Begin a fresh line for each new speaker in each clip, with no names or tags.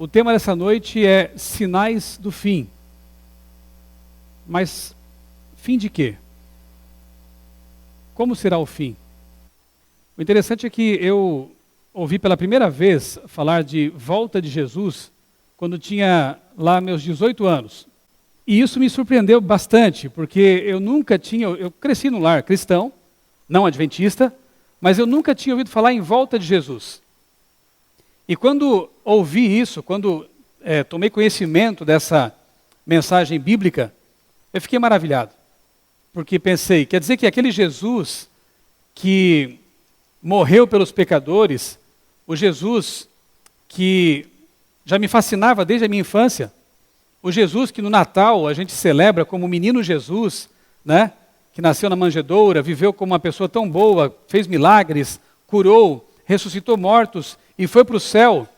O tema dessa noite é sinais do fim. Mas fim de quê? Como será o fim? O interessante é que eu ouvi pela primeira vez falar de volta de Jesus quando tinha lá meus 18 anos. E isso me surpreendeu bastante, porque eu cresci num lar cristão, não adventista, mas eu nunca tinha ouvido falar em volta de Jesus. E quando ouvi isso, quando tomei conhecimento dessa mensagem bíblica, eu fiquei maravilhado. Porque pensei, quer dizer que aquele Jesus que morreu pelos pecadores, o Jesus que já me fascinava desde a minha infância, o Jesus que no Natal a gente celebra como o menino Jesus, né? Que nasceu na manjedoura, viveu como uma pessoa tão boa, fez milagres, curou, ressuscitou mortos e foi para o céu,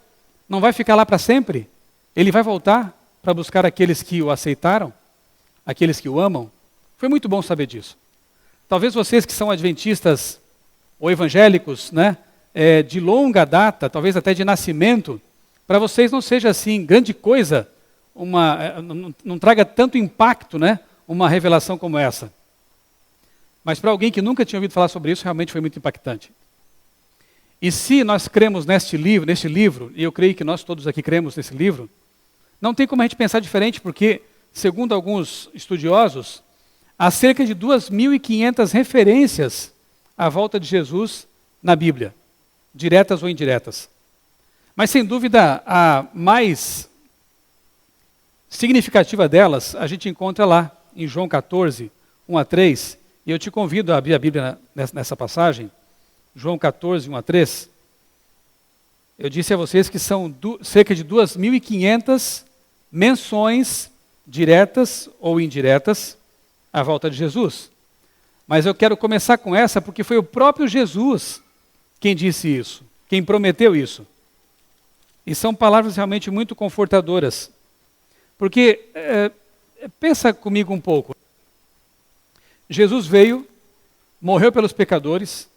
não vai ficar lá para sempre? Ele vai voltar para buscar aqueles que o aceitaram, aqueles que o amam? Foi muito bom saber disso. Talvez vocês que são adventistas ou evangélicos, né, de longa data, talvez até de nascimento, para vocês não seja assim grande coisa, não traga tanto impacto, né, uma revelação como essa. Mas para alguém que nunca tinha ouvido falar sobre isso, realmente foi muito impactante. E se nós cremos neste livro, e eu creio que nós todos aqui cremos nesse livro, não tem como a gente pensar diferente, porque, segundo alguns estudiosos, há cerca de 2.500 referências à volta de Jesus na Bíblia, diretas ou indiretas. Mas, sem dúvida, a mais significativa delas, a gente encontra lá, em João 14, 1 a 3, e eu te convido a abrir a Bíblia nessa passagem, João 14, 1 a 3. Eu disse a vocês que são cerca de 2.500 menções diretas ou indiretas à volta de Jesus. Mas eu quero começar com essa porque foi o próprio Jesus quem disse isso, quem prometeu isso. E são palavras realmente muito confortadoras. Porque, pensa comigo um pouco. Jesus veio, morreu pelos pecadores,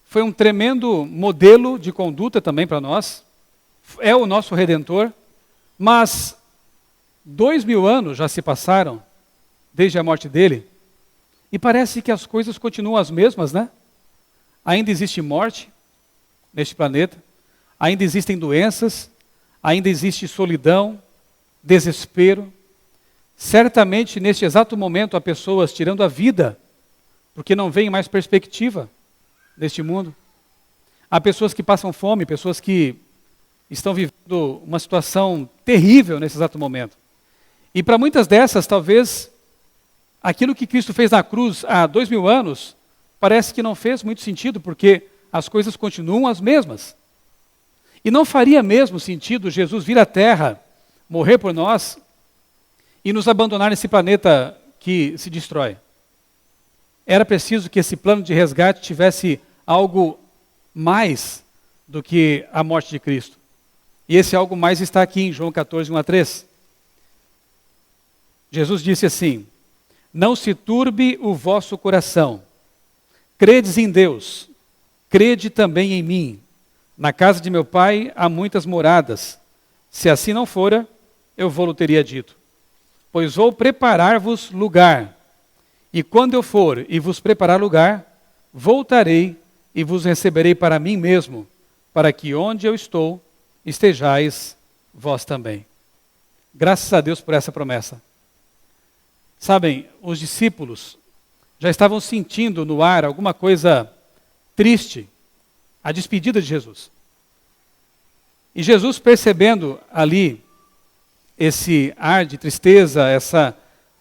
foi um tremendo modelo de conduta também para nós, é o nosso Redentor, mas 2.000 anos já se passaram desde a morte dele, e parece que as coisas continuam as mesmas, né? Ainda existe morte neste planeta, ainda existem doenças, ainda existe solidão, desespero. Certamente, neste exato momento, há pessoas tirando a vida, porque não veem mais perspectiva neste mundo. Há pessoas que passam fome, pessoas que estão vivendo uma situação terrível nesse exato momento. E para muitas dessas, talvez, aquilo que Cristo fez na cruz há 2.000 anos, parece que não fez muito sentido, porque as coisas continuam as mesmas. E não faria mesmo sentido Jesus vir à Terra, morrer por nós, e nos abandonar nesse planeta que se destrói. Era preciso que esse plano de resgate tivesse algo mais do que a morte de Cristo. E esse algo mais está aqui em João 14, 1 a 3. Jesus disse assim: não se turbe o vosso coração. Credes em Deus, crede também em mim. Na casa de meu Pai há muitas moradas. Se assim não fora, eu vou-lo teria dito. Pois vou preparar-vos lugar. E quando eu for e vos preparar lugar, voltarei e vos receberei para mim mesmo, para que onde eu estou, estejais vós também. Graças a Deus por essa promessa. Sabem, os discípulos já estavam sentindo no ar alguma coisa triste, a despedida de Jesus. E Jesus, percebendo ali esse ar de tristeza,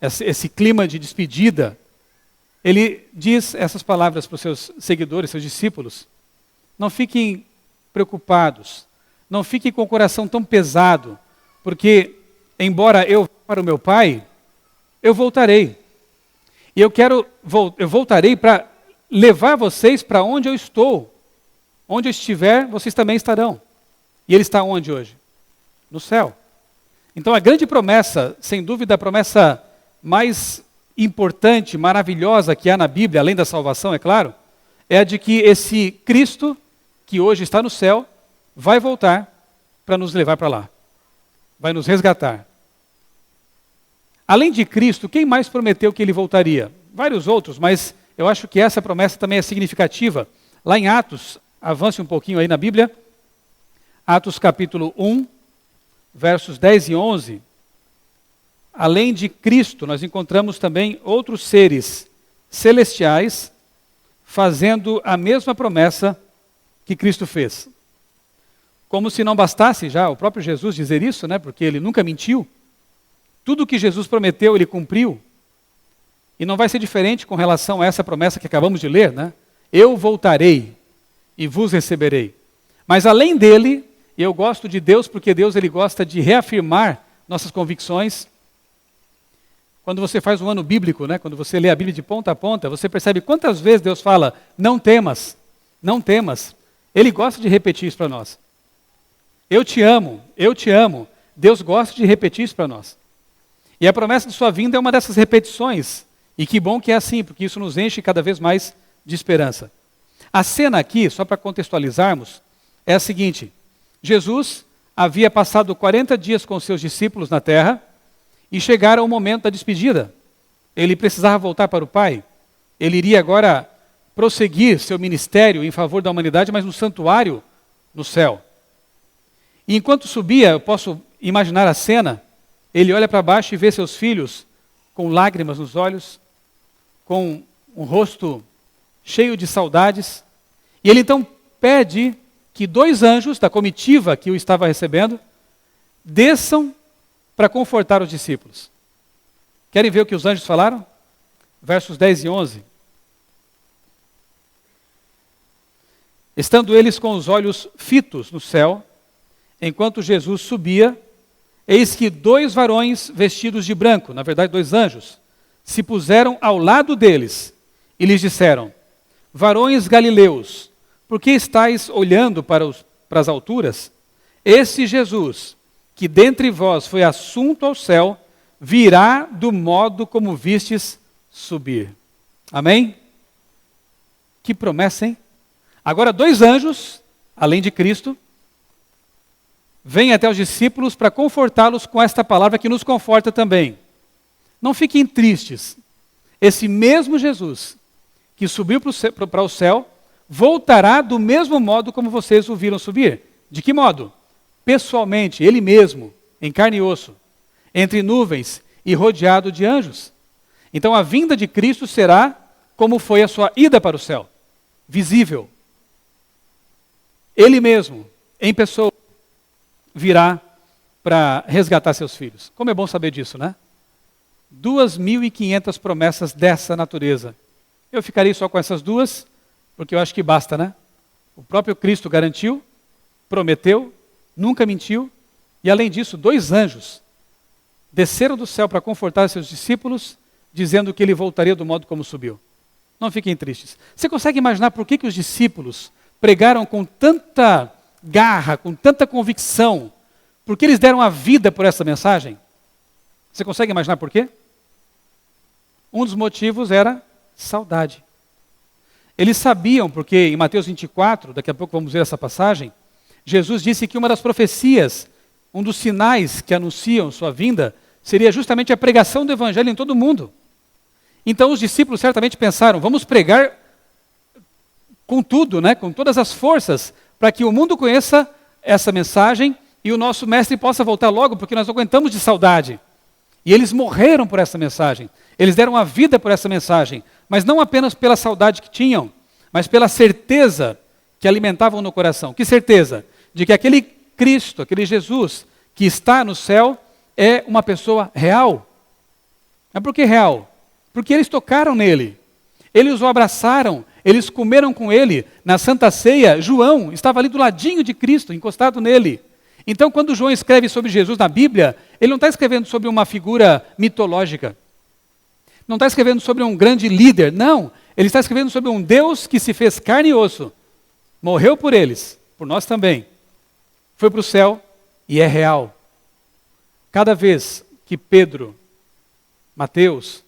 esse clima de despedida, ele diz essas palavras para os seus seguidores, seus discípulos: não fiquem preocupados, não fiquem com o coração tão pesado, porque, embora eu vá para o meu Pai, eu voltarei. E eu voltarei para levar vocês para onde eu estou. Onde eu estiver, vocês também estarão. E ele está onde hoje? No céu. Então a grande promessa, sem dúvida a promessa mais importante, maravilhosa que há na Bíblia, além da salvação, é claro, é a de que esse Cristo, que hoje está no céu, vai voltar para nos levar para lá. vai nos resgatar. Além de Cristo, quem mais prometeu que ele voltaria? Vários outros, mas eu acho que essa promessa também é significativa. Lá em Atos, avance um pouquinho aí na Bíblia, Atos capítulo 1, versos 10 e 11. Além de Cristo, nós encontramos também outros seres celestiais fazendo a mesma promessa que Cristo fez. Como se não bastasse já o próprio Jesus dizer isso, né? Porque ele nunca mentiu. Tudo que Jesus prometeu, ele cumpriu. E não vai ser diferente com relação a essa promessa que acabamos de ler, né? Eu voltarei e vos receberei. Mas além dele, eu gosto de Deus porque Deus ele gosta de reafirmar nossas convicções. Quando você faz um ano bíblico, né? Quando você lê a Bíblia de ponta a ponta, você percebe quantas vezes Deus fala, não temas, não temas. Ele gosta de repetir isso para nós. Eu te amo, eu te amo. Deus gosta de repetir isso para nós. E a promessa de sua vinda é uma dessas repetições. E que bom que é assim, porque isso nos enche cada vez mais de esperança. A cena aqui, só para contextualizarmos, é a seguinte. Jesus havia passado 40 dias com seus discípulos na terra e chegaram ao momento da despedida. Ele precisava voltar para o Pai. Ele iria agora prosseguir seu ministério em favor da humanidade, mas no santuário no céu. E enquanto subia, eu posso imaginar a cena, ele olha para baixo e vê seus filhos com lágrimas nos olhos, com um rosto cheio de saudades. E ele então pede que 2 anjos da comitiva que o estava recebendo desçam para confortar os discípulos. Querem ver o que os anjos falaram? Versos 10 e 11. Estando eles com os olhos fitos no céu, enquanto Jesus subia, eis que 2 varões vestidos de branco, na verdade 2 anjos, se puseram ao lado deles e lhes disseram, varões galileus, por que estáis olhando para as alturas? Esse Jesus, que dentre vós foi assunto ao céu, virá do modo como vistes subir. Amém? Que promessa, hein? Agora 2 anjos, além de Cristo, vêm até os discípulos para confortá-los com esta palavra que nos conforta também. Não fiquem tristes. Esse mesmo Jesus que subiu para o céu, voltará do mesmo modo como vocês o viram subir. De que modo? Pessoalmente, ele mesmo, em carne e osso, entre nuvens e rodeado de anjos. Então a vinda de Cristo será como foi a sua ida para o céu, visível. Ele mesmo, em pessoa, virá para resgatar seus filhos. Como é bom saber disso, né? 2.500 promessas dessa natureza. Eu ficarei só com essas 2, porque eu acho que basta, né? O próprio Cristo garantiu, prometeu, nunca mentiu, e além disso, 2 anjos desceram do céu para confortar seus discípulos, dizendo que ele voltaria do modo como subiu. Não fiquem tristes. Você consegue imaginar por que os discípulos pregaram com tanta garra, com tanta convicção? Por que eles deram a vida por essa mensagem? Você consegue imaginar por quê? Um dos motivos era saudade. Eles sabiam, porque em Mateus 24, daqui a pouco vamos ver essa passagem, Jesus disse que uma das profecias, um dos sinais que anunciam sua vinda, seria justamente a pregação do evangelho em todo o mundo. Então os discípulos certamente pensaram, vamos pregar com tudo, né, com todas as forças, para que o mundo conheça essa mensagem e o nosso mestre possa voltar logo, porque nós não aguentamos de saudade. E eles morreram por essa mensagem. Eles deram a vida por essa mensagem. Mas não apenas pela saudade que tinham, mas pela certeza que alimentavam no coração. Que certeza? De que aquele Cristo, aquele Jesus que está no céu é uma pessoa real. Mas por que real? Porque eles tocaram nele. Eles o abraçaram, eles comeram com ele. Na Santa Ceia, João estava ali do ladinho de Cristo, encostado nele. Então, quando João escreve sobre Jesus na Bíblia, ele não está escrevendo sobre uma figura mitológica. Não está escrevendo sobre um grande líder, não. Ele está escrevendo sobre um Deus que se fez carne e osso. Morreu por eles, por nós também. Foi para o céu e é real. Cada vez que Pedro, Mateus,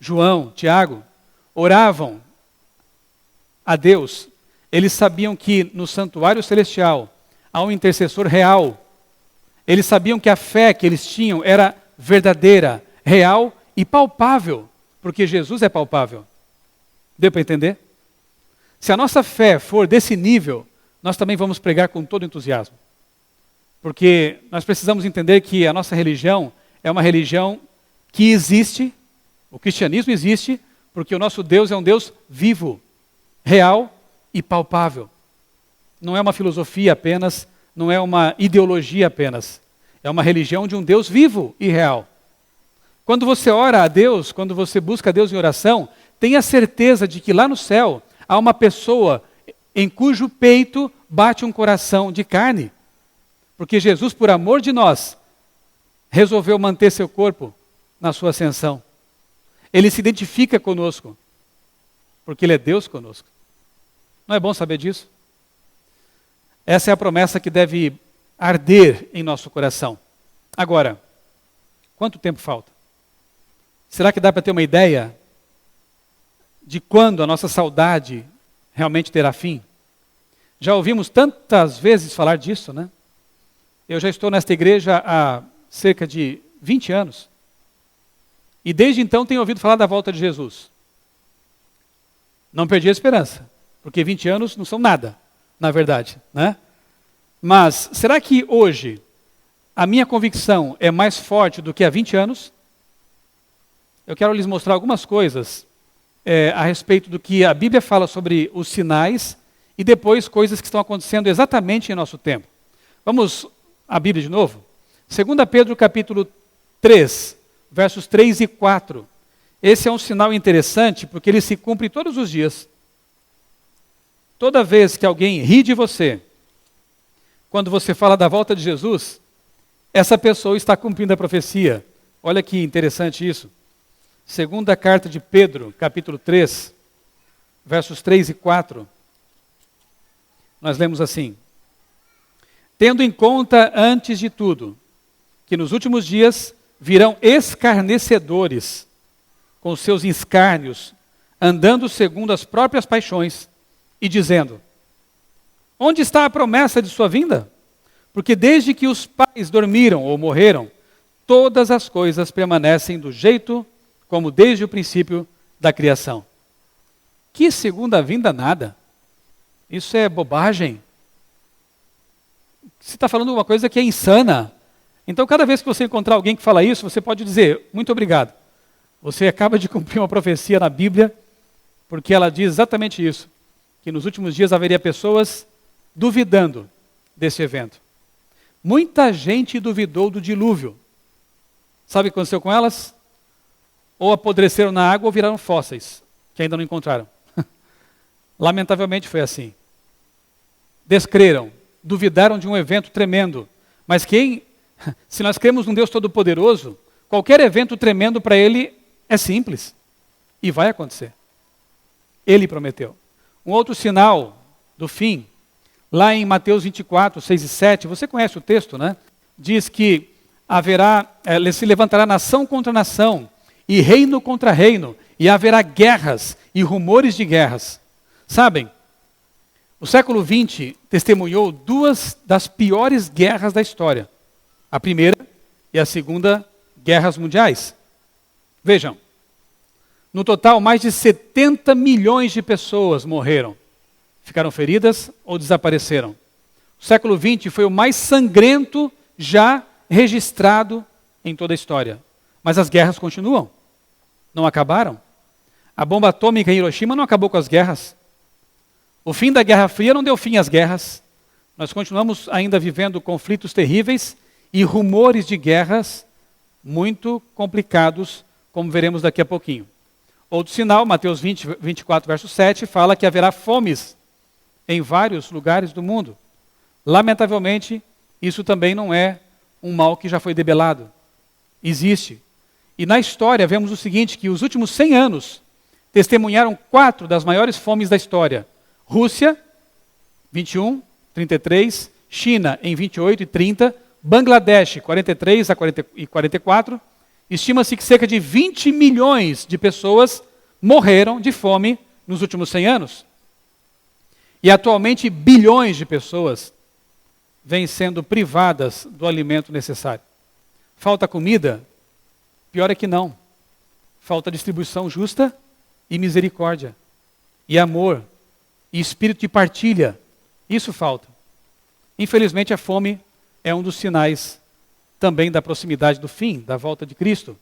João, Tiago oravam a Deus, eles sabiam que no santuário celestial há um intercessor real. Eles sabiam que a fé que eles tinham era verdadeira, real e palpável, porque Jesus é palpável. Deu para entender? Se a nossa fé for desse nível, nós também vamos pregar com todo entusiasmo. Porque nós precisamos entender que a nossa religião é uma religião que existe, o cristianismo existe, porque o nosso Deus é um Deus vivo, real e palpável. Não é uma filosofia apenas, não é uma ideologia apenas. É uma religião de um Deus vivo e real. Quando você ora a Deus, quando você busca a Deus em oração, tenha certeza de que lá no céu há uma pessoa em cujo peito bate um coração de carne. Porque Jesus, por amor de nós, resolveu manter seu corpo na sua ascensão. Ele se identifica conosco, porque Ele é Deus conosco. Não é bom saber disso? Essa é a promessa que deve arder em nosso coração. Agora, quanto tempo falta? Será que dá para ter uma ideia de quando a nossa saudade realmente terá fim? Já ouvimos tantas vezes falar disso, né? Eu já estou nesta igreja há cerca de 20 anos. E desde então tenho ouvido falar da volta de Jesus. Não perdi a esperança, porque 20 anos não são nada, na verdade, né? Mas será que hoje a minha convicção é mais forte do que há 20 anos? Eu quero lhes mostrar algumas coisas a respeito do que a Bíblia fala sobre os sinais e depois coisas que estão acontecendo exatamente em nosso tempo. Vamos à Bíblia de novo? 2 Pedro capítulo 3, versos 3 e 4. Esse é um sinal interessante porque ele se cumpre todos os dias. Toda vez que alguém ri de você, quando você fala da volta de Jesus, essa pessoa está cumprindo a profecia. Olha que interessante isso. Segunda carta de Pedro, capítulo 3, versos 3 e 4. Nós lemos assim: tendo em conta, antes de tudo, que nos últimos dias virão escarnecedores, com seus escárnios, andando segundo as próprias paixões, e dizendo: onde está a promessa de sua vinda? Porque desde que os pais dormiram ou morreram, todas as coisas permanecem do jeito como desde o princípio da criação. Que segunda vinda nada. Isso é bobagem. Você está falando uma coisa que é insana. Então, cada vez que você encontrar alguém que fala isso, você pode dizer: muito obrigado. Você acaba de cumprir uma profecia na Bíblia, porque ela diz exatamente isso, que nos últimos dias haveria pessoas duvidando desse evento. Muita gente duvidou do dilúvio. Sabe o que aconteceu com elas? Ou apodreceram na água ou viraram fósseis, que ainda não encontraram. Lamentavelmente foi assim. Descreram, duvidaram de um evento tremendo. Mas se nós cremos num Deus Todo-Poderoso, qualquer evento tremendo para Ele é simples. E vai acontecer. Ele prometeu. Um outro sinal do fim, lá em Mateus 24, 6 e 7, você conhece o texto, né? Diz que se levantará nação contra nação, e reino contra reino, e haverá guerras e rumores de guerras. Sabem, o século XX testemunhou duas das piores guerras da história. A primeira e a segunda guerras mundiais. Vejam, no total mais de 70 milhões de pessoas morreram, ficaram feridas ou desapareceram. O século XX foi o mais sangrento já registrado em toda a história. Mas as guerras continuam, não acabaram. A bomba atômica em Hiroshima não acabou com as guerras. O fim da Guerra Fria não deu fim às guerras. Nós continuamos ainda vivendo conflitos terríveis e rumores de guerras muito complicados, como veremos daqui a pouquinho. Outro sinal, Mateus 24, verso 7, fala que haverá fomes em vários lugares do mundo. Lamentavelmente, isso também não é um mal que já foi debelado. Existe. E na história vemos o seguinte, que os últimos 100 anos testemunharam 4 das maiores fomes da história. Rússia, 21, 33, China em 28 e 30, Bangladesh, 43 e 44. Estima-se que cerca de 20 milhões de pessoas morreram de fome nos últimos 100 anos. E atualmente bilhões de pessoas vêm sendo privadas do alimento necessário. Falta comida? Pior é que não. Falta distribuição justa e misericórdia, e amor, e espírito de partilha. Isso falta. Infelizmente, a fome é um dos sinais também da proximidade do fim, da volta de Cristo.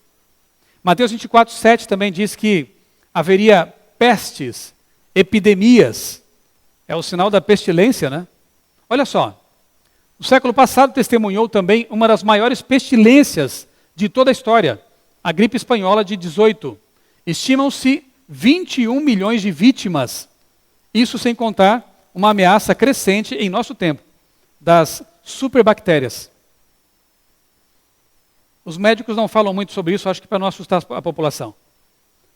Mateus 24:7 também diz que haveria pestes, epidemias. É o sinal da pestilência, né? Olha só, no século passado testemunhou também uma das maiores pestilências de toda a história, a gripe espanhola de 18. Estimam-se 21 milhões de vítimas. Isso sem contar uma ameaça crescente em nosso tempo, das superbactérias. Os médicos não falam muito sobre isso, acho que para não assustar a população.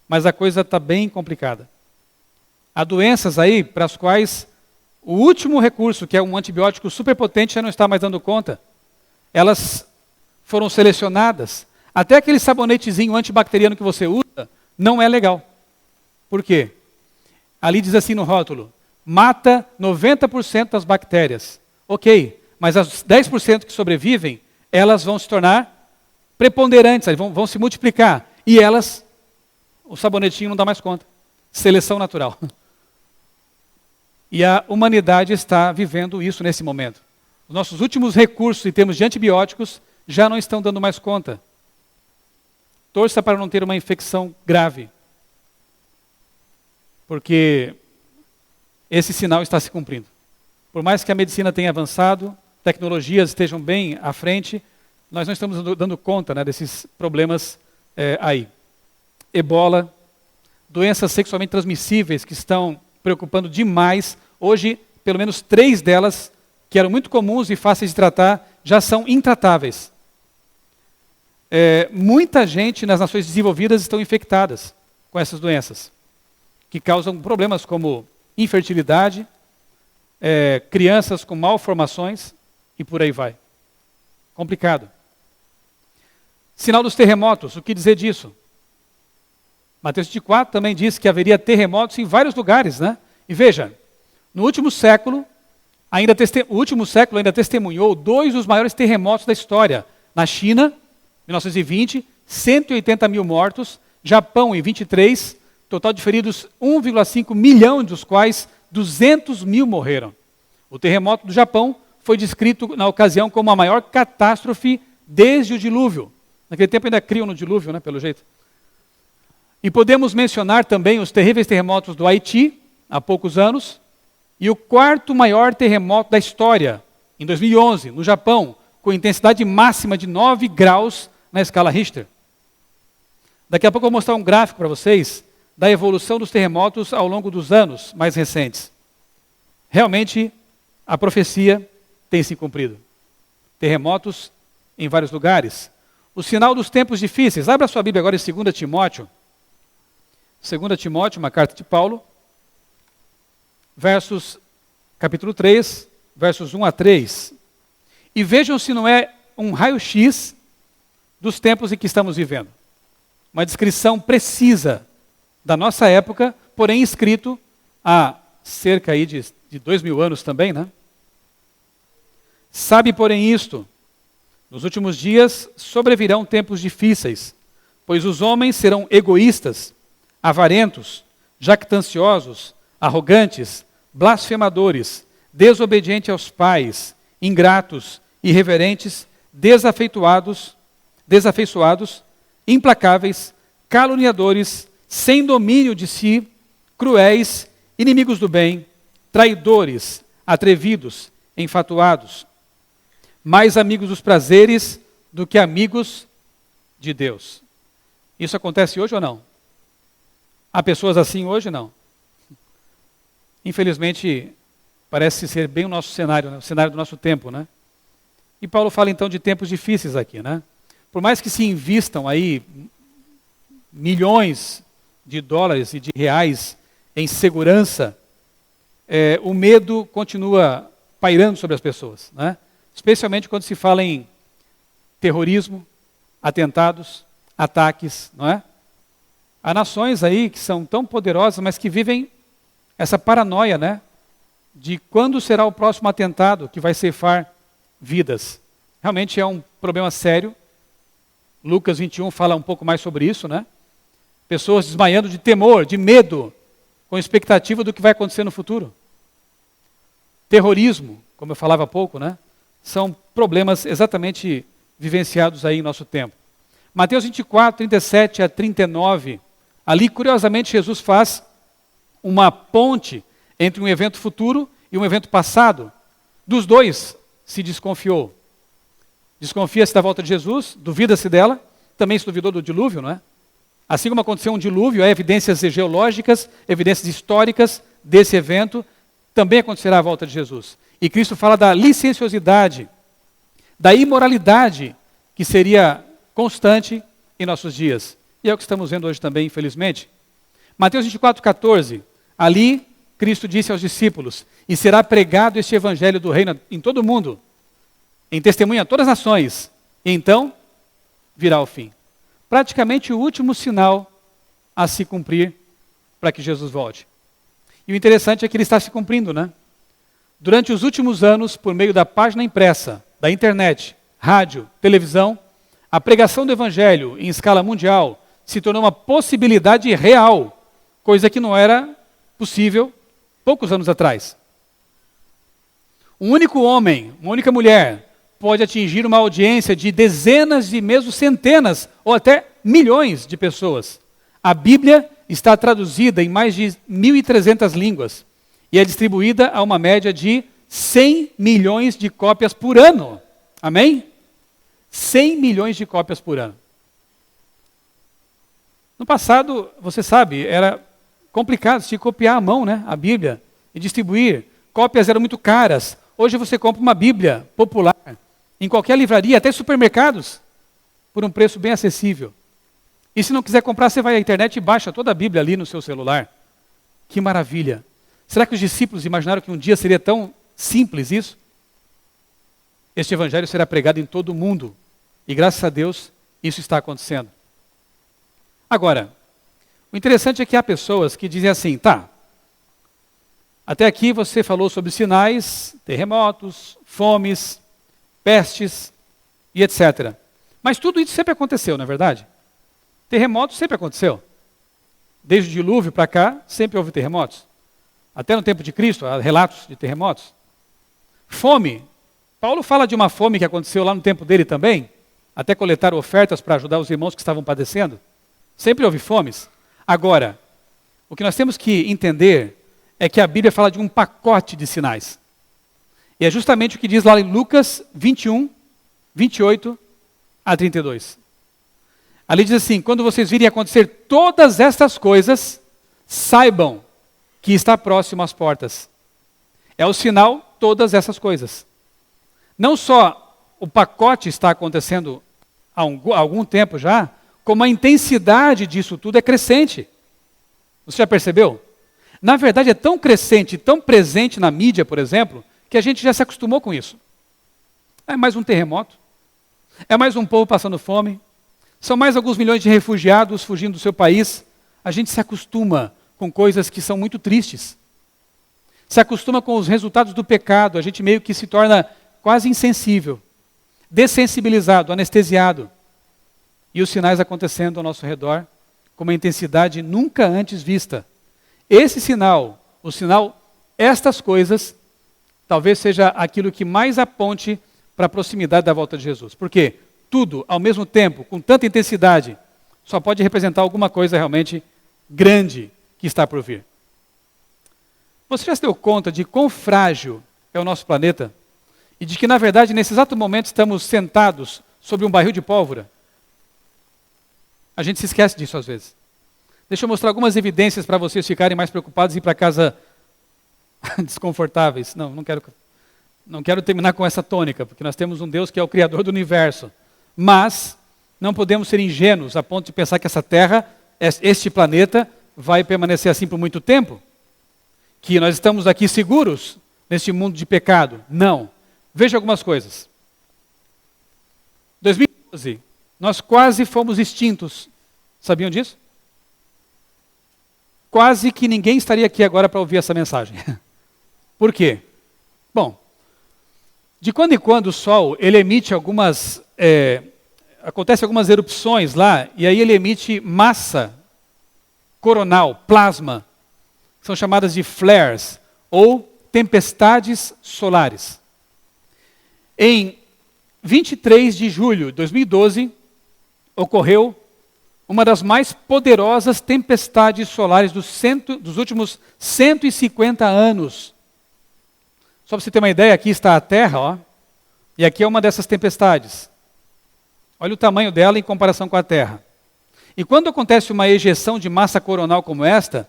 Mas a coisa está bem complicada. Há doenças aí para as quais o último recurso, que é um antibiótico superpotente, já não está mais dando conta. Elas foram selecionadas. Até aquele sabonetezinho antibacteriano que você usa não é legal. Por quê? Ali diz assim no rótulo, mata 90% das bactérias. Ok, mas as 10% que sobrevivem, elas vão se tornar preponderantes, vão se multiplicar. E elas, o sabonetinho não dá mais conta. Seleção natural. E a humanidade está vivendo isso nesse momento. Os nossos últimos recursos em termos de antibióticos já não estão dando mais conta. Torça para não ter uma infecção grave. Porque esse sinal está se cumprindo. Por mais que a medicina tenha avançado, tecnologias estejam bem à frente, nós não estamos dando conta, né, desses problemas aí. Ebola, doenças sexualmente transmissíveis que estão preocupando demais. Hoje, pelo menos 3 delas, que eram muito comuns e fáceis de tratar, já são intratáveis. Muita gente nas nações desenvolvidas estão infectadas com essas doenças, que causam problemas como infertilidade, crianças com malformações e por aí vai. Complicado. Sinal dos terremotos, o que dizer disso? Mateus 24 também diz que haveria terremotos em vários lugares, né? E veja, no último século, o último século ainda testemunhou 2 dos maiores terremotos da história. Na China, 1920, 180 mil mortos. Japão, em 23, total de feridos 1,5 milhão, dos quais 200 mil morreram. O terremoto do Japão foi descrito na ocasião como a maior catástrofe desde o dilúvio. Naquele tempo ainda criam no dilúvio, né, pelo jeito. E podemos mencionar também os terríveis terremotos do Haiti, há poucos anos, e o 4º maior terremoto da história, em 2011, no Japão, com intensidade máxima de 9 graus na escala Richter. Daqui a pouco eu vou mostrar um gráfico para vocês da evolução dos terremotos ao longo dos anos mais recentes. Realmente, a profecia tem se cumprido. Terremotos em vários lugares. O sinal dos tempos difíceis. Abra sua Bíblia agora em 2 Timóteo. 2 Timóteo, uma carta de Paulo. Capítulo 3, versos 1 a 3. E vejam se não é um raio-x dos tempos em que estamos vivendo. Uma descrição precisa da nossa época, porém escrito há cerca aí de 2000 anos também, né? Sabe, porém, isto, nos últimos dias sobrevirão tempos difíceis, pois os homens serão egoístas, avarentos, jactanciosos, arrogantes, blasfemadores, desobedientes aos pais, ingratos, irreverentes, desafeiçoados, implacáveis, caluniadores, sem domínio de si, cruéis, inimigos do bem, traidores, atrevidos, enfatuados, mais amigos dos prazeres do que amigos de Deus. Isso acontece hoje ou não? Há pessoas assim hoje? Não. Infelizmente, parece ser bem o nosso cenário, né? O cenário do nosso tempo, né? E Paulo fala então de tempos difíceis aqui, né? Por mais que se invistam aí milhões de dólares e de reais em segurança, o medo continua pairando sobre as pessoas, né? Especialmente quando se fala em terrorismo, atentados, ataques, não é? Há nações aí que são tão poderosas, mas que vivem essa paranoia, né? De quando será o próximo atentado que vai ceifar vidas. Realmente é um problema sério. Lucas 21 fala um pouco mais sobre isso, né? Pessoas desmaiando de temor, de medo, com expectativa do que vai acontecer no futuro. Terrorismo, como eu falava há pouco, né? São problemas exatamente vivenciados aí em nosso tempo. Mateus 24, 37 a 39, ali, curiosamente, Jesus faz uma ponte entre um evento futuro e um evento passado. Dos dois se desconfiou. Desconfia-se da volta de Jesus, duvida-se dela, também se duvidou do dilúvio, não é? Assim como aconteceu um dilúvio, há evidências geológicas, evidências históricas desse evento, também acontecerá a volta de Jesus. E Cristo fala da licenciosidade, da imoralidade que seria constante em nossos dias. E é o que estamos vendo hoje também, infelizmente. Mateus 24, 14. Ali, Cristo disse aos discípulos: e será pregado este evangelho do reino em todo o mundo, em testemunha a todas as nações, e então virá o fim. Praticamente o último sinal a se cumprir para que Jesus volte. E o interessante é que ele está se cumprindo, né? Durante os últimos anos, por meio da página impressa, da internet, rádio, televisão, a pregação do evangelho em escala mundial se tornou uma possibilidade real, coisa que não era possível poucos anos atrás. Um único homem, uma única mulher, pode atingir uma audiência de dezenas e mesmo centenas ou até milhões de pessoas. A Bíblia está traduzida em mais de 1.300 línguas e é distribuída a uma média de 100 milhões de cópias por ano. Amém? 100 milhões de cópias por ano. No passado, você sabe, era complicado se copiar à mão, né, a Bíblia e distribuir. Cópias eram muito caras. Hoje você compra uma Bíblia popular em qualquer livraria, até supermercados, por um preço bem acessível. E se não quiser comprar, você vai à internet e baixa toda a Bíblia ali no seu celular. Que maravilha! Será que os discípulos imaginaram que um dia seria tão simples isso? Este evangelho será pregado em todo o mundo. E graças a Deus, isso está acontecendo. Agora, o interessante é que há pessoas que dizem assim, tá, até aqui você falou sobre sinais, terremotos, fomes, pestes e etc. Mas tudo isso sempre aconteceu, não é verdade? Terremotos sempre aconteceu. Desde o dilúvio para cá, sempre houve terremotos. Até no tempo de Cristo, há relatos de terremotos. Fome. Paulo fala de uma fome que aconteceu lá no tempo dele também, até coletar ofertas para ajudar os irmãos que estavam padecendo. Sempre houve fomes. Agora, o que nós temos que entender é que a Bíblia fala de um pacote de sinais. E é justamente o que diz lá em Lucas 21, 28 a 32. Ali diz assim, quando vocês virem acontecer todas estas coisas, saibam que está próximo às portas. É o sinal, todas essas coisas. Não só o pacote está acontecendo há algum tempo já, como a intensidade disso tudo é crescente. Você já percebeu? Na verdade é tão crescente, tão presente na mídia, por exemplo, que a gente já se acostumou com isso. É mais um terremoto, é mais um povo passando fome, são mais alguns milhões de refugiados fugindo do seu país. A gente se acostuma com coisas que são muito tristes. Se acostuma com os resultados do pecado, a gente meio que se torna quase insensível, dessensibilizado, anestesiado. E os sinais acontecendo ao nosso redor com uma intensidade nunca antes vista. Esse sinal, o sinal, estas coisas, talvez seja aquilo que mais aponte para a proximidade da volta de Jesus. Por quê? Tudo, ao mesmo tempo, com tanta intensidade, só pode representar alguma coisa realmente grande que está por vir. Você já se deu conta de quão frágil é o nosso planeta? E de que, na verdade, nesse exato momento estamos sentados sobre um barril de pólvora? A gente se esquece disso às vezes. Deixa eu mostrar algumas evidências para vocês ficarem mais preocupados e ir para casa desconfortáveis. Não quero terminar com essa tônica, porque nós temos um Deus que é o Criador do universo. Mas não podemos ser ingênuos a ponto de pensar que essa Terra, este planeta, vai permanecer assim por muito tempo. Que nós estamos aqui seguros neste mundo de pecado. Não. Veja algumas coisas. 2012, nós quase fomos extintos. Sabiam disso? Quase que ninguém estaria aqui agora para ouvir essa mensagem. Por quê? Bom, De quando em quando o Sol, ele emite acontece algumas erupções lá, e aí ele emite massa coronal, plasma, são chamadas de flares, ou tempestades solares. Em 23 de julho de 2012, ocorreu uma das mais poderosas tempestades solares dos últimos 150 anos. Só para você ter uma ideia, aqui está a Terra, ó, e aqui é uma dessas tempestades. Olha o tamanho dela em comparação com a Terra. E quando acontece uma ejeção de massa coronal como esta,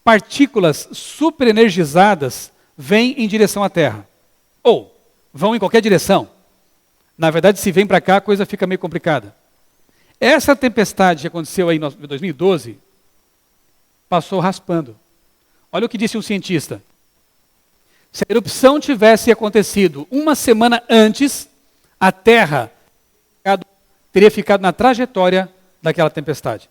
partículas superenergizadas vêm em direção à Terra. Ou vão em qualquer direção. Na verdade, se vem para cá, a coisa fica meio complicada. Essa tempestade que aconteceu aí em 2012, passou raspando. Olha o que disse um cientista. Se a erupção tivesse acontecido uma semana antes, a Terra teria ficado na trajetória daquela tempestade.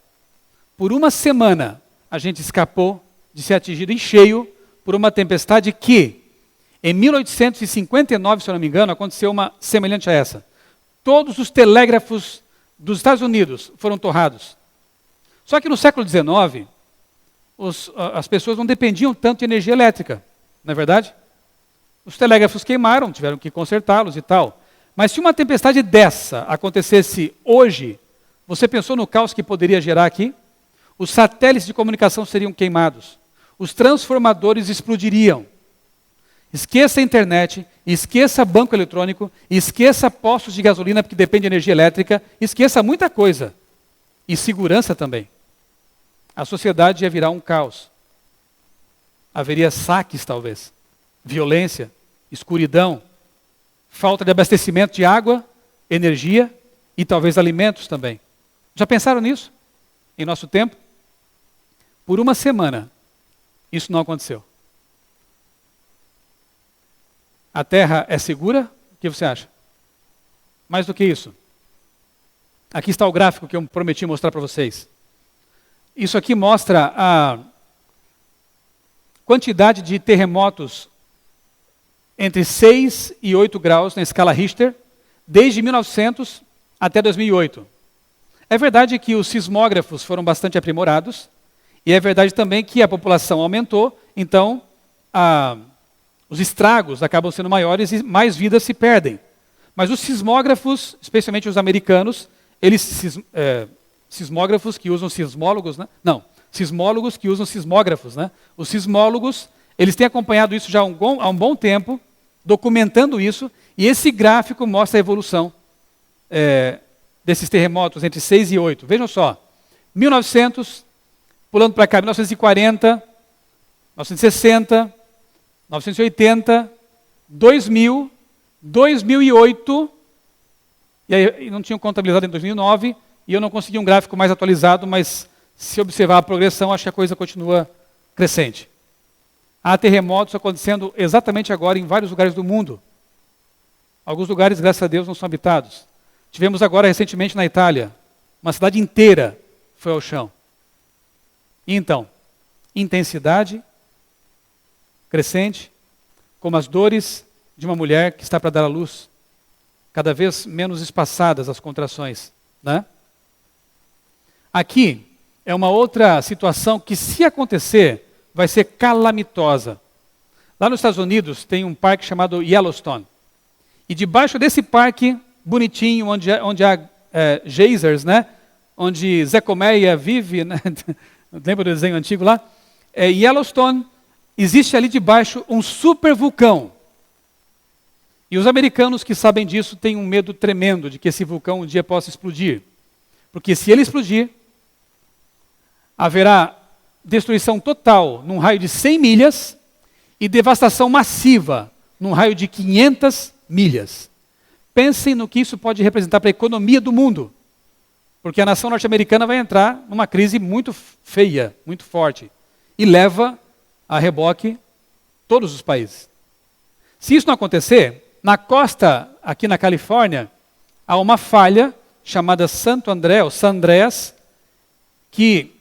Por uma semana, a gente escapou de ser atingido em cheio por uma tempestade que, em 1859, se eu não me engano, aconteceu uma semelhante a essa. Todos os telégrafos dos Estados Unidos foram torrados. Só que no século XIX, as pessoas não dependiam tanto de energia elétrica, não é verdade? Os telégrafos queimaram, tiveram que consertá-los e tal. Mas se uma tempestade dessa acontecesse hoje, você pensou no caos que poderia gerar aqui? Os satélites de comunicação seriam queimados. Os transformadores explodiriam. Esqueça a internet, esqueça banco eletrônico, esqueça postos de gasolina, porque depende de energia elétrica, esqueça muita coisa. E segurança também. A sociedade ia virar um caos. Haveria saques, talvez. Violência, escuridão, falta de abastecimento de água, energia e talvez alimentos também. Já pensaram nisso? Em nosso tempo? Por uma semana, isso não aconteceu. A Terra é segura? O que você acha? Mais do que isso. Aqui está o gráfico que eu prometi mostrar para vocês. Isso aqui mostra a quantidade de terremotos entre 6 e 8 graus na escala Richter, desde 1900 até 2008. É verdade que os sismógrafos foram bastante aprimorados, e é verdade também que a população aumentou, então os estragos acabam sendo maiores e mais vidas se perdem. Mas os sismógrafos, especialmente os americanos, sismógrafos que usam sismólogos, né? Não, sismólogos que usam sismógrafos, né? Os sismólogos, eles têm acompanhado isso já há um bom tempo, documentando isso, e esse gráfico mostra a evolução desses terremotos entre 6 e 8. Vejam só, 1900, pulando para cá, 1940, 1960, 1980, 2000, 2008, e aí não tinham contabilizado em 2009, e eu não consegui um gráfico mais atualizado, mas se observar a progressão, acho que a coisa continua crescente. Há terremotos acontecendo exatamente agora em vários lugares do mundo. Alguns lugares, graças a Deus, não são habitados. Tivemos agora, recentemente, na Itália, uma cidade inteira foi ao chão. E então, intensidade crescente, como as dores de uma mulher que está para dar à luz, cada vez menos espaçadas as contrações, né? Aqui é uma outra situação que, se acontecer, vai ser calamitosa. Lá nos Estados Unidos tem um parque chamado Yellowstone. E debaixo desse parque, bonitinho, onde há geysers, né? Onde Zé Colmeia vive, né? Lembra do desenho antigo lá? Yellowstone, existe ali debaixo um super vulcão. E os americanos que sabem disso têm um medo tremendo de que esse vulcão um dia possa explodir. Porque se ele explodir, haverá destruição total num raio de 100 milhas e devastação massiva num raio de 500 milhas. Pensem no que isso pode representar para a economia do mundo. Porque a nação norte-americana vai entrar numa crise muito feia, muito forte. E leva a reboque todos os países. Se isso não acontecer, na costa, aqui na Califórnia, há uma falha chamada Santo André, ou San Andreas, que,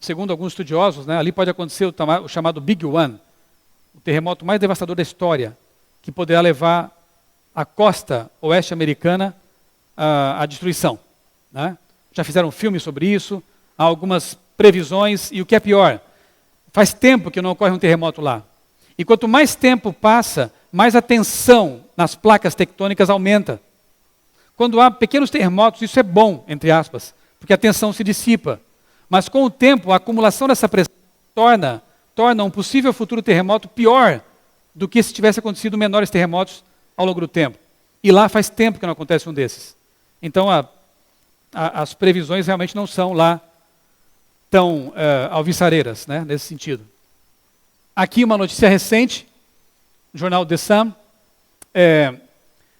segundo alguns estudiosos, né, ali pode acontecer o chamado Big One. o terremoto mais devastador da história, que poderá levar a costa oeste americana à destruição, né? Já fizeram um filme sobre isso, há algumas previsões, e o que é pior, faz tempo que não ocorre um terremoto lá. E quanto mais tempo passa, mais a tensão nas placas tectônicas aumenta. Quando há pequenos terremotos, isso é bom, entre aspas, porque a tensão se dissipa. Mas com o tempo, a acumulação dessa pressão torna um possível futuro terremoto pior do que se tivesse acontecido menores terremotos ao longo do tempo. E lá faz tempo que não acontece um desses. Então as previsões realmente não são lá tão alvissareiras, né, nesse sentido. Aqui uma notícia recente, no jornal The Sun.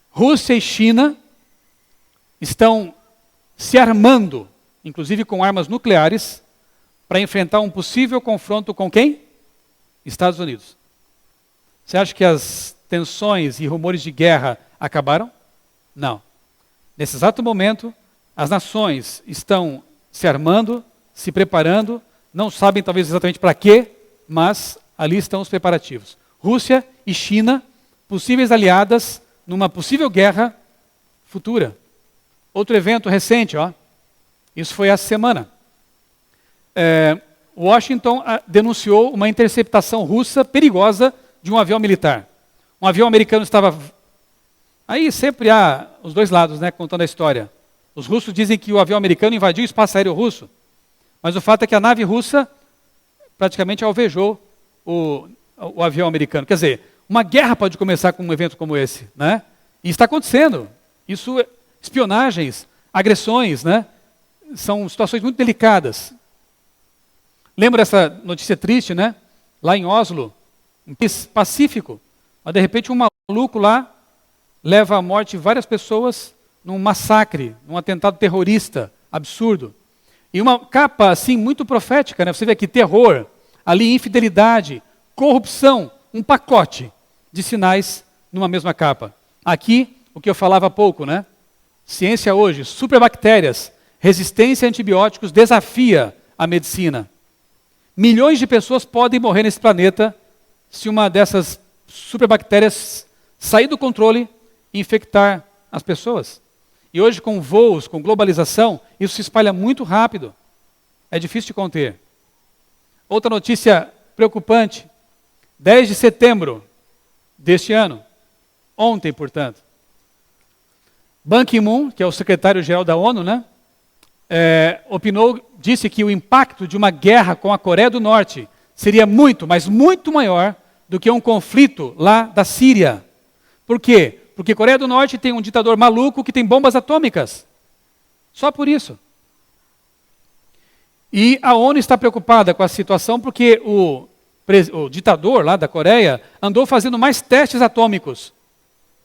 Rússia e China estão se armando, inclusive com armas nucleares, para enfrentar um possível confronto com quem? Estados Unidos. Você acha que as tensões e rumores de guerra acabaram? Não. Nesse exato momento, as nações estão se armando, se preparando, não sabem talvez exatamente para quê, mas ali estão os preparativos. Rússia e China, possíveis aliadas numa possível guerra futura. Outro evento recente, isso foi essa semana. Washington denunciou uma interceptação russa perigosa de um avião militar. Um avião americano estava... Aí sempre há os dois lados, né, contando a história. Os russos dizem que o avião americano invadiu o espaço aéreo russo, mas o fato é que a nave russa praticamente alvejou o avião americano. Quer dizer, uma guerra pode começar com um evento como esse, né? E está acontecendo. Isso, espionagens, agressões, né? São situações muito delicadas. Lembra essa notícia triste, né? Lá em Oslo, um país pacífico, mas de repente um maluco lá leva à morte várias pessoas num massacre, num atentado terrorista absurdo. E uma capa assim muito profética, né? Você vê aqui terror, ali infidelidade, corrupção, um pacote de sinais numa mesma capa. Aqui, o que eu falava há pouco, né? Ciência hoje, superbactérias, resistência a antibióticos desafia a medicina. Milhões de pessoas podem morrer nesse planeta se uma dessas superbactérias sair do controle e infectar as pessoas. E hoje, com voos, com globalização, isso se espalha muito rápido. É difícil de conter. Outra notícia preocupante. 10 de setembro deste ano, ontem, portanto, Ban Ki-moon, que é o secretário-geral da ONU, né, disse que o impacto de uma guerra com a Coreia do Norte seria muito, mas muito maior do que um conflito lá da Síria. Por quê? Porque a Coreia do Norte tem um ditador maluco que tem bombas atômicas. Só por isso. E a ONU está preocupada com a situação porque o ditador lá da Coreia andou fazendo mais testes atômicos.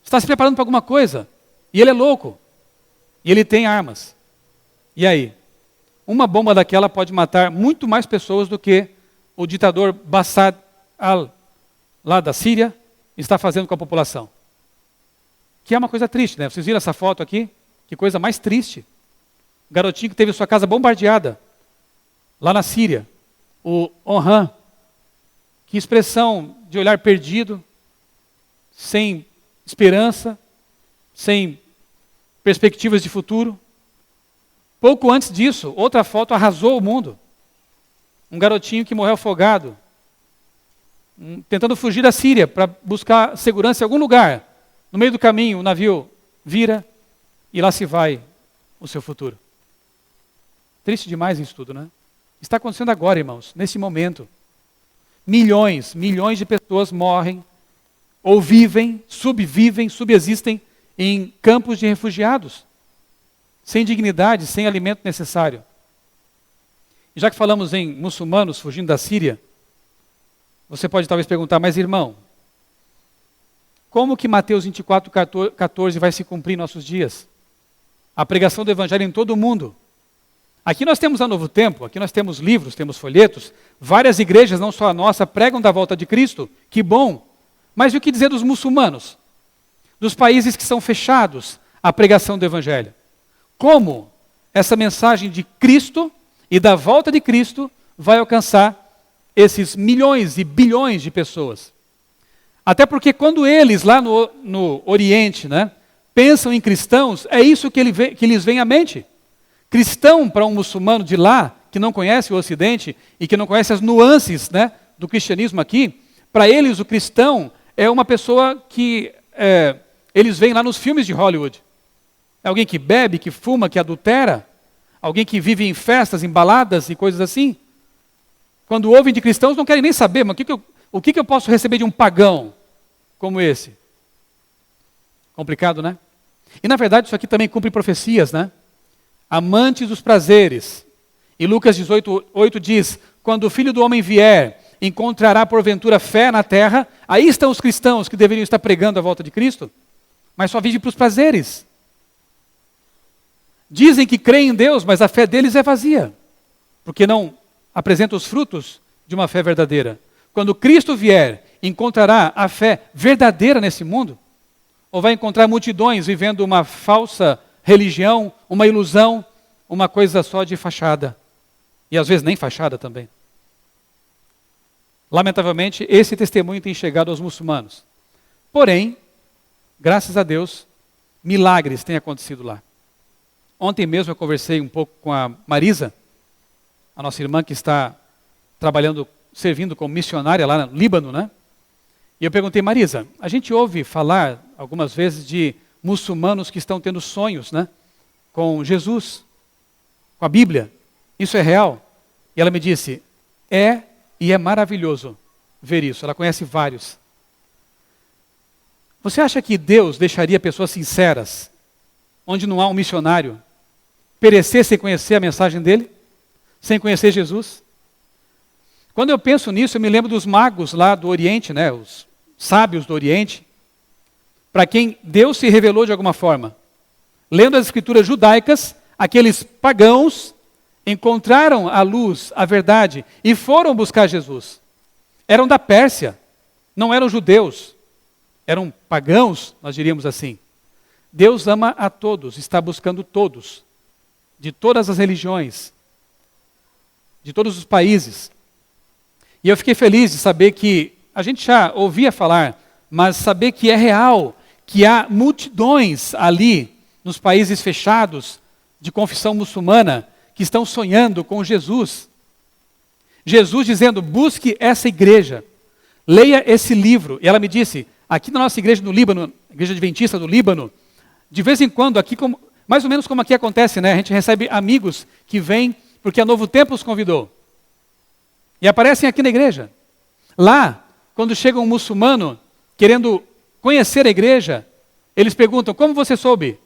Está se preparando para alguma coisa. E ele é louco. E ele tem armas. E aí? Uma bomba daquela pode matar muito mais pessoas do que o ditador Bashar lá da Síria está fazendo com a população. Que é uma coisa triste, né? Vocês viram essa foto aqui? Que coisa mais triste. O garotinho que teve sua casa bombardeada lá na Síria. O Orhan. Que expressão de olhar perdido, sem esperança, sem perspectivas de futuro. Pouco antes disso, outra foto arrasou o mundo. Um garotinho que morreu afogado, tentando fugir da Síria para buscar segurança em algum lugar. No meio do caminho, o navio vira e lá se vai o seu futuro. Triste demais isso tudo, né? Está acontecendo agora, irmãos, nesse momento. Milhões de pessoas morrem, ou vivem, subsistem em campos de refugiados, sem dignidade, sem alimento necessário. E já que falamos em muçulmanos fugindo da Síria, você pode talvez perguntar, mas irmão, como que Mateus 24:14 vai se cumprir em nossos dias? A pregação do evangelho em todo o mundo. Aqui nós temos a Novo Tempo, aqui nós temos livros, temos folhetos, várias igrejas, não só a nossa, pregam da volta de Cristo, que bom. Mas e o que dizer dos muçulmanos? Dos países que são fechados à pregação do evangelho? Como essa mensagem de Cristo e da volta de Cristo vai alcançar esses milhões e bilhões de pessoas? Até porque quando eles, lá no Oriente, né, pensam em cristãos, é isso que lhes vem à mente. Cristão para um muçulmano de lá, que não conhece o Ocidente e que não conhece as nuances, né, do cristianismo aqui, para eles o cristão é uma pessoa que eles veem lá nos filmes de Hollywood. É alguém que bebe, que fuma, que adultera, alguém que vive em festas, em baladas e coisas assim. Quando ouvem de cristãos não querem nem saber, mas o que eu posso receber de um pagão como esse? Complicado, né? E na verdade isso aqui também cumpre profecias, né? Amantes dos prazeres. E Lucas 18:8 diz, quando o Filho do Homem vier, encontrará porventura fé na terra. Aí estão os cristãos que deveriam estar pregando a volta de Cristo, mas só vivem para os prazeres. Dizem que creem em Deus, mas a fé deles é vazia, porque não apresenta os frutos de uma fé verdadeira. Quando Cristo vier, encontrará a fé verdadeira nesse mundo? Ou vai encontrar multidões vivendo uma falsa religião, uma ilusão, uma coisa só de fachada? E às vezes nem fachada também. Lamentavelmente, esse testemunho tem chegado aos muçulmanos. Porém, graças a Deus, milagres têm acontecido lá. Ontem mesmo eu conversei um pouco com a Marisa, a nossa irmã que está trabalhando, servindo como missionária lá no Líbano, né? E eu perguntei, Marisa, a gente ouve falar algumas vezes de muçulmanos que estão tendo sonhos, né? Com Jesus, com a Bíblia. Isso é real? E ela me disse, e é maravilhoso ver isso. Ela conhece vários. Você acha que Deus deixaria pessoas sinceras, onde não há um missionário, perecer sem conhecer a mensagem dele? Sem conhecer Jesus? Quando eu penso nisso, eu me lembro dos magos lá do Oriente, né, os sábios do Oriente, para quem Deus se revelou de alguma forma. Lendo as escrituras judaicas, aqueles pagãos encontraram a luz, a verdade, e foram buscar Jesus. Eram da Pérsia, não eram judeus, eram pagãos, nós diríamos assim. Deus ama a todos, está buscando todos, de todas as religiões, de todos os países. E eu fiquei feliz de saber que, a gente já ouvia falar, mas saber que é real, que há multidões ali, nos países fechados, de confissão muçulmana, que estão sonhando com Jesus. Jesus dizendo, busque essa igreja, leia esse livro. E ela me disse, aqui na nossa igreja no Líbano, igreja adventista do Líbano, de vez em quando, aqui mais ou menos como aqui acontece, né? A gente recebe amigos que vêm porque a Novo Tempo os convidou. E aparecem aqui na igreja. Lá, quando chega um muçulmano querendo conhecer a igreja, eles perguntam, como você soube?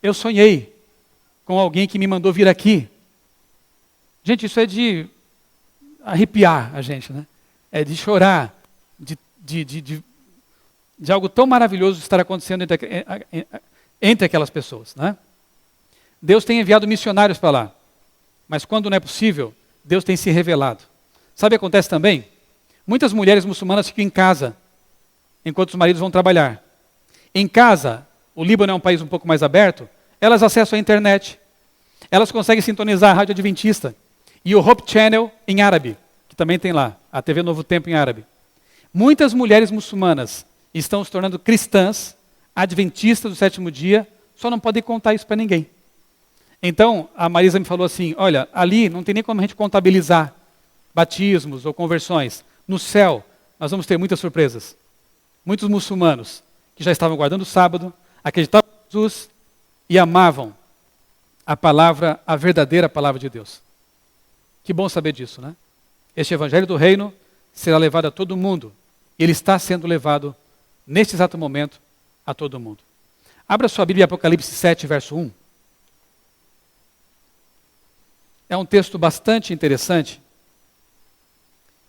Eu sonhei com alguém que me mandou vir aqui. Gente, isso é de arrepiar a gente, né? É de chorar, de algo tão maravilhoso estar acontecendo entre aquelas pessoas, né? Deus tem enviado missionários para lá, mas quando não é possível, Deus tem se revelado. Sabe o que acontece também? Muitas mulheres muçulmanas ficam em casa, enquanto os maridos vão trabalhar. Em casa, o Líbano é um país um pouco mais aberto, elas acessam a internet, elas conseguem sintonizar a rádio adventista e o Hope Channel em árabe, que também tem lá, a TV Novo Tempo em árabe. Muitas mulheres muçulmanas estão se tornando cristãs, adventistas do sétimo dia, só não podem contar isso para ninguém. Então, a Marisa me falou assim, olha, ali não tem nem como a gente contabilizar batismos ou conversões. No céu, nós vamos ter muitas surpresas. Muitos muçulmanos que já estavam guardando o sábado, acreditavam em Jesus e amavam a verdadeira palavra de Deus. Que bom saber disso, né? Este evangelho do reino será levado a todo mundo. Ele está sendo levado, neste exato momento, a todo mundo. Abra sua Bíblia em Apocalipse 7, verso 1. É um texto bastante interessante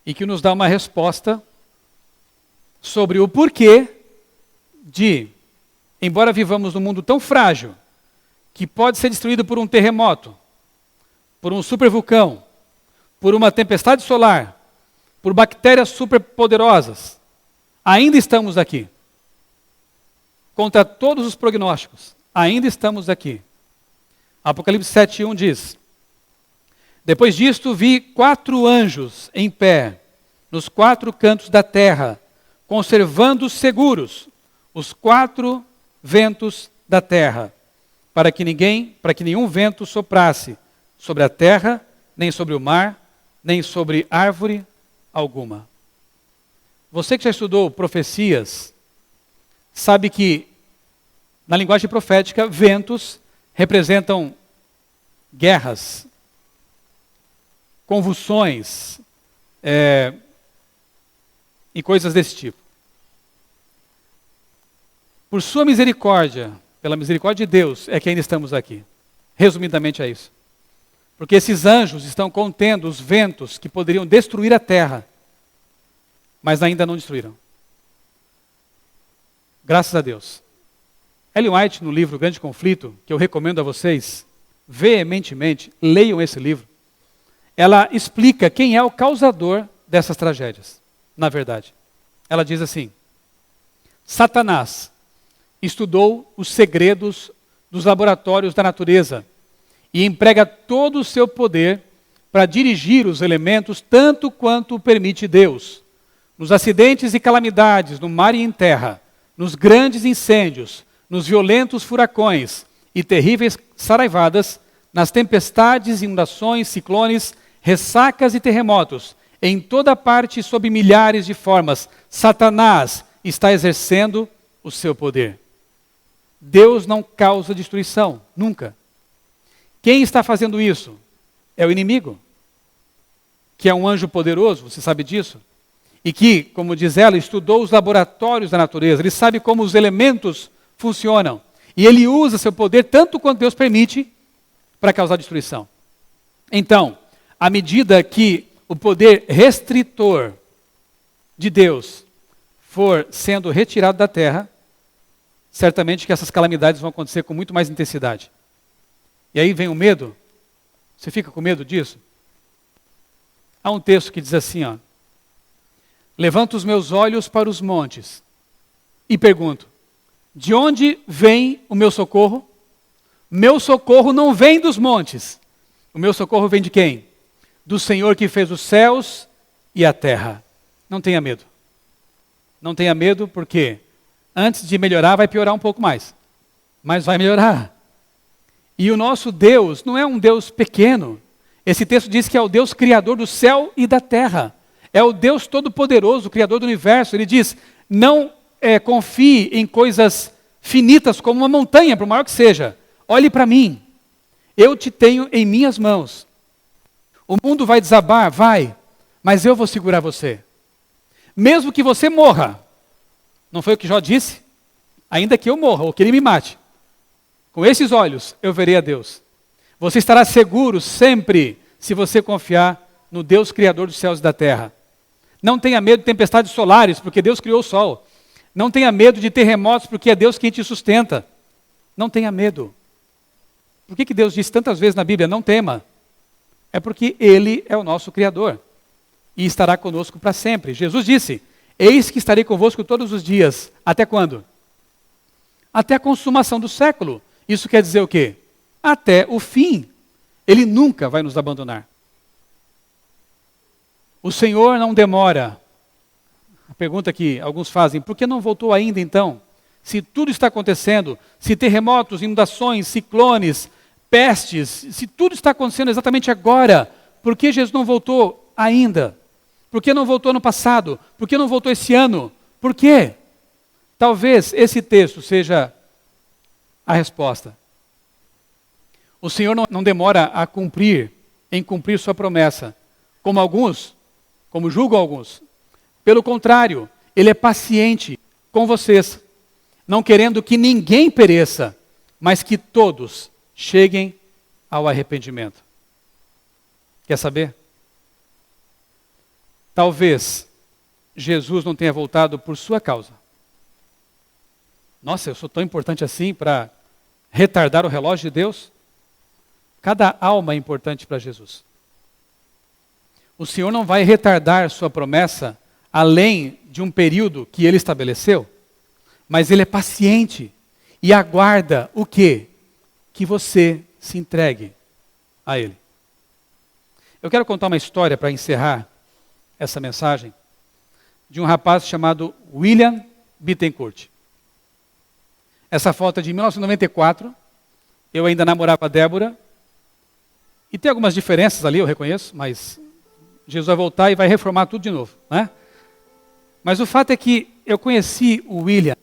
e que nos dá uma resposta sobre o porquê de, embora vivamos num mundo tão frágil, que pode ser destruído por um terremoto, por um supervulcão, por uma tempestade solar, por bactérias superpoderosas, ainda estamos aqui. Contra todos os prognósticos, ainda estamos aqui. Apocalipse 7:1 diz, depois disto vi 4 anjos em pé, nos 4 cantos da terra, conservando seguros os 4 ventos da terra, para que nenhum vento soprasse sobre a terra, nem sobre o mar, nem sobre árvore alguma. Você que já estudou profecias, sabe que na linguagem profética, ventos representam guerras, convulsões e coisas desse tipo. Por sua misericórdia, pela misericórdia de Deus, é que ainda estamos aqui. Resumidamente é isso. Porque esses anjos estão contendo os ventos que poderiam destruir a terra, mas ainda não destruíram. Graças a Deus. Ellen White, no livro Grande Conflito, que eu recomendo a vocês, veementemente, leiam esse livro, ela explica quem é o causador dessas tragédias, na verdade. Ela diz assim: Satanás estudou os segredos dos laboratórios da natureza e emprega todo o seu poder para dirigir os elementos tanto quanto permite Deus. Nos acidentes e calamidades, no mar e em terra, nos grandes incêndios, nos violentos furacões e terríveis saraivadas, nas tempestades, inundações, ciclones, ressacas e terremotos, em toda parte e sob milhares de formas, Satanás está exercendo o seu poder. Deus não causa destruição, nunca. Quem está fazendo isso? É o inimigo, que é um anjo poderoso, você sabe disso? E que, como diz ela, estudou os laboratórios da natureza, ele sabe como os elementos funcionam. E ele usa seu poder tanto quanto Deus permite para causar destruição. Então, à medida que o poder restritor de Deus for sendo retirado da terra, certamente que essas calamidades vão acontecer com muito mais intensidade. E aí vem o medo. Você fica com medo disso? Há um texto que diz assim, ó: levanto os meus olhos para os montes e pergunto, de onde vem o meu socorro? Meu socorro não vem dos montes. O meu socorro vem de quem? Do Senhor que fez os céus e a terra. Não tenha medo. Não tenha medo porque antes de melhorar vai piorar um pouco mais. Mas vai melhorar. E o nosso Deus não é um Deus pequeno. Esse texto diz que é o Deus criador do céu e da terra. É o Deus todo-poderoso, criador do universo. Ele diz, não confie em coisas finitas como uma montanha, por maior que seja. Olhe para mim. Eu te tenho em minhas mãos. O mundo vai desabar? Vai. Mas eu vou segurar você. Mesmo que você morra. Não foi o que Jó disse? Ainda que eu morra, ou que ele me mate. Com esses olhos, eu verei a Deus. Você estará seguro sempre se você confiar no Deus Criador dos céus e da terra. Não tenha medo de tempestades solares, porque Deus criou o sol. Não tenha medo de terremotos, porque é Deus quem te sustenta. Não tenha medo. Por que Deus disse tantas vezes na Bíblia, não tema? É porque Ele é o nosso Criador. E estará conosco para sempre. Jesus disse, eis que estarei convosco todos os dias. Até quando? Até a consumação do século. Isso quer dizer o quê? Até o fim. Ele nunca vai nos abandonar. O Senhor não demora. A pergunta que alguns fazem, por que não voltou ainda então? Se tudo está acontecendo, se terremotos, inundações, ciclones, pestes, se tudo está acontecendo exatamente agora, por que Jesus não voltou ainda? Por que não voltou no passado? Por que não voltou esse ano? Por quê? Talvez esse texto seja a resposta. O Senhor não demora em cumprir sua promessa, como julgam alguns. Pelo contrário, Ele é paciente com vocês, não querendo que ninguém pereça, mas que todos cheguem ao arrependimento. Quer saber? Talvez Jesus não tenha voltado por sua causa. Nossa, eu sou tão importante assim para retardar o relógio de Deus? Cada alma é importante para Jesus. O Senhor não vai retardar sua promessa além de um período que Ele estabeleceu, mas Ele é paciente e aguarda o quê? Que você se entregue a Ele. Eu quero contar uma história para encerrar essa mensagem. de um rapaz chamado William Bittencourt. Essa foto é de 1994, eu ainda namorava a Débora, e tem algumas diferenças ali, eu reconheço, mas Jesus vai voltar e vai reformar tudo de novo, né? Mas o fato é que eu conheci o William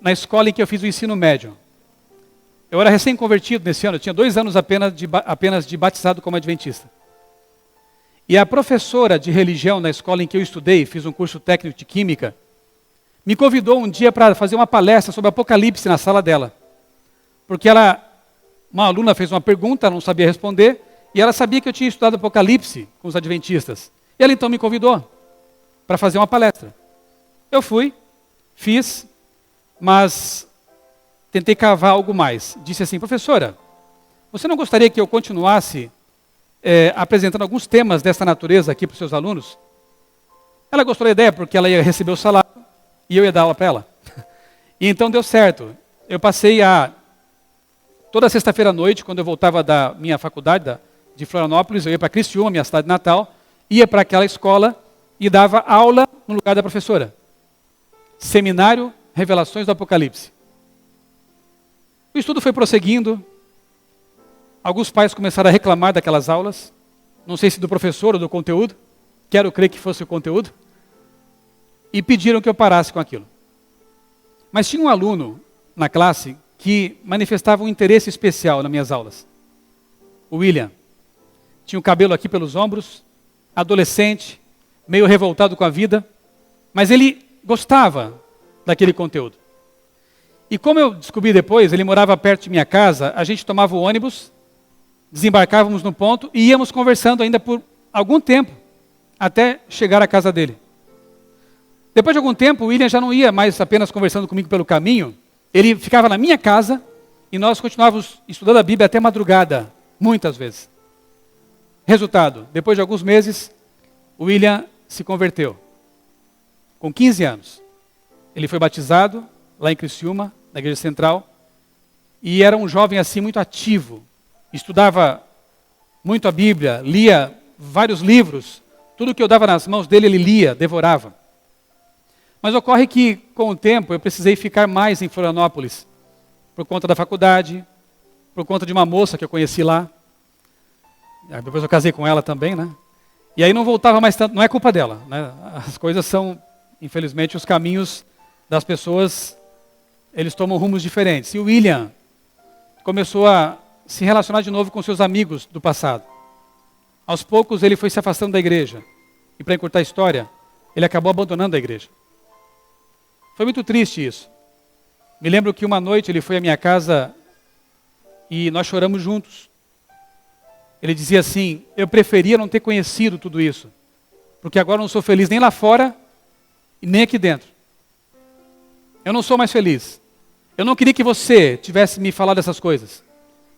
na escola em que eu fiz o ensino médio. Eu era recém-convertido nesse ano, eu tinha 2 anos apenas de batizado como adventista. E a professora de religião na escola em que eu estudei, fiz um curso técnico de química, me convidou um dia para fazer uma palestra sobre Apocalipse na sala dela. Porque uma aluna fez uma pergunta, ela não sabia responder, e ela sabia que eu tinha estudado Apocalipse com os adventistas. E ela então me convidou para fazer uma palestra. Eu fui, fiz, mas tentei cavar algo mais. Disse assim: professora, você não gostaria que eu continuasse apresentando alguns temas dessa natureza aqui para os seus alunos? Ela gostou da ideia porque ela ia receber o salário e eu ia dar aula para ela. E então deu certo. Eu passei toda sexta-feira à noite, quando eu voltava da minha faculdade de Florianópolis, eu ia para Criciúma, minha cidade natal, ia para aquela escola e dava aula no lugar da professora. Seminário Revelações do Apocalipse. O estudo foi prosseguindo. Alguns pais começaram a reclamar daquelas aulas. Não sei se do professor ou do conteúdo. Quero crer que fosse o conteúdo. E pediram que eu parasse com aquilo. Mas tinha um aluno na classe que manifestava um interesse especial nas minhas aulas. O William. Tinha o cabelo aqui pelos ombros, adolescente, meio revoltado com a vida, mas ele gostava daquele conteúdo. E como eu descobri depois, ele morava perto de minha casa, a gente tomava o ônibus, desembarcávamos no ponto e íamos conversando ainda por algum tempo, até chegar à casa dele. Depois de algum tempo, o William já não ia mais apenas conversando comigo pelo caminho, ele ficava na minha casa e nós continuávamos estudando a Bíblia até madrugada, muitas vezes. Resultado, depois de alguns meses, o William se converteu. Com 15 anos. Ele foi batizado lá em Criciúma, na Igreja Central, e era um jovem assim muito ativo. Estudava muito a Bíblia, lia vários livros. Tudo que eu dava nas mãos dele, ele lia, devorava. Mas ocorre que, com o tempo, eu precisei ficar mais em Florianópolis, por conta da faculdade, por conta de uma moça que eu conheci lá. Depois eu casei com ela também, né? E aí não voltava mais tanto, não é culpa dela, né? As coisas são, infelizmente, os caminhos das pessoas, eles tomam rumos diferentes. E o William começou a se relacionar de novo com seus amigos do passado. Aos poucos ele foi se afastando da igreja. E para encurtar a história, ele acabou abandonando a igreja. Foi muito triste isso. Me lembro que uma noite ele foi à minha casa e nós choramos juntos. Ele dizia assim: eu preferia não ter conhecido tudo isso, porque agora eu não sou feliz nem lá fora e nem aqui dentro. Eu não sou mais feliz. Eu não queria que você tivesse me falado essas coisas.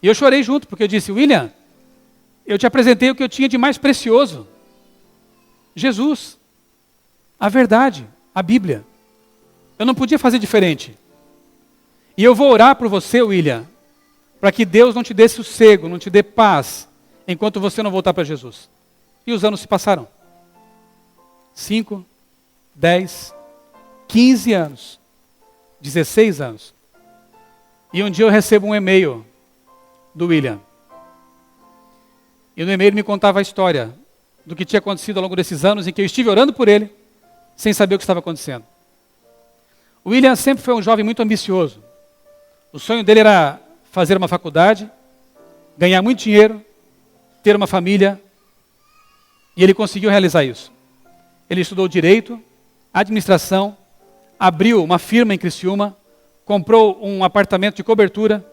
E eu chorei junto, porque eu disse: William, eu te apresentei o que eu tinha de mais precioso. Jesus, a verdade, a Bíblia. Eu não podia fazer diferente. E eu vou orar por você, William, para que Deus não te dê sossego, não te dê paz, enquanto você não voltar para Jesus. E os anos se passaram. 5, 10, 15 anos, 16 anos. E um dia eu recebo um e-mail do William. E no e-mail ele me contava a história do que tinha acontecido ao longo desses anos em que eu estive orando por ele, sem saber o que estava acontecendo. O William sempre foi um jovem muito ambicioso. O sonho dele era fazer uma faculdade, ganhar muito dinheiro, ter uma família, e ele conseguiu realizar isso. Ele estudou direito, administração, abriu uma firma em Criciúma, comprou um apartamento de cobertura,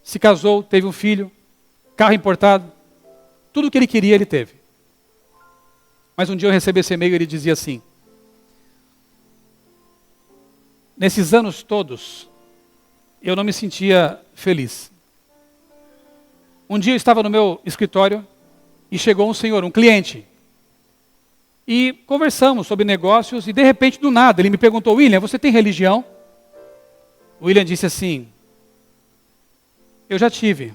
se casou, teve um filho, carro importado, tudo o que ele queria ele teve. Mas um dia eu recebi esse e-mail e ele dizia assim: nesses anos todos, eu não me sentia feliz. Um dia eu estava no meu escritório e chegou um senhor, um cliente. E conversamos sobre negócios e de repente, do nada, ele me perguntou: William, você tem religião? O William disse assim: eu já tive.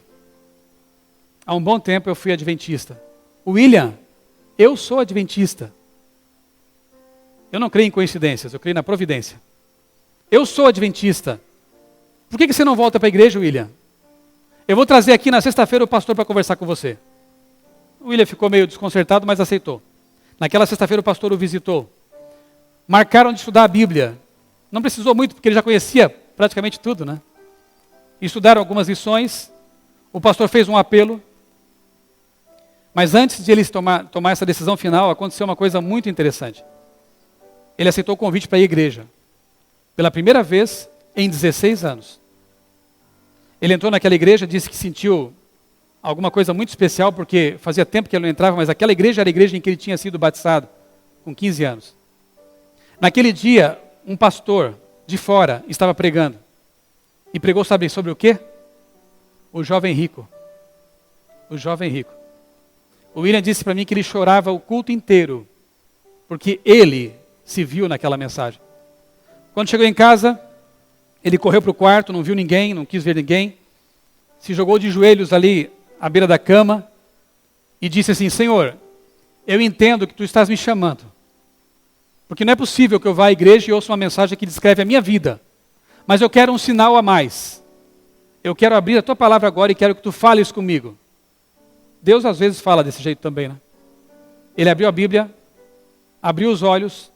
Há um bom tempo eu fui adventista. William, eu sou adventista. Eu não creio em coincidências, eu creio na providência. Eu sou adventista. Por que você não volta para a igreja, William? Eu vou trazer aqui na sexta-feira o pastor para conversar com você. O William ficou meio desconcertado, mas aceitou. Naquela sexta-feira o pastor o visitou. Marcaram de estudar a Bíblia. Não precisou muito, porque ele já conhecia praticamente tudo, né? Estudaram algumas lições. O pastor fez um apelo. Mas antes de ele tomar essa decisão final, aconteceu uma coisa muito interessante. Ele aceitou o convite para ir à igreja. Pela primeira vez em 16 anos. Ele entrou naquela igreja, disse que sentiu alguma coisa muito especial, porque fazia tempo que ele não entrava, mas aquela igreja era a igreja em que ele tinha sido batizado, com 15 anos. Naquele dia, um pastor de fora estava pregando. E pregou, sabe sobre o quê? O jovem rico. O jovem rico. O William disse para mim que ele chorava o culto inteiro, porque ele se viu naquela mensagem. Quando chegou em casa, ele correu para o quarto, não viu ninguém, não quis ver ninguém, se jogou de joelhos ali à beira da cama e disse assim: Senhor, eu entendo que tu estás me chamando, porque não é possível que eu vá à igreja e ouça uma mensagem que descreve a minha vida, mas eu quero um sinal a mais. Eu quero abrir a tua palavra agora e quero que tu fales comigo. Deus às vezes fala desse jeito também, né? Ele abriu a Bíblia, abriu os olhos,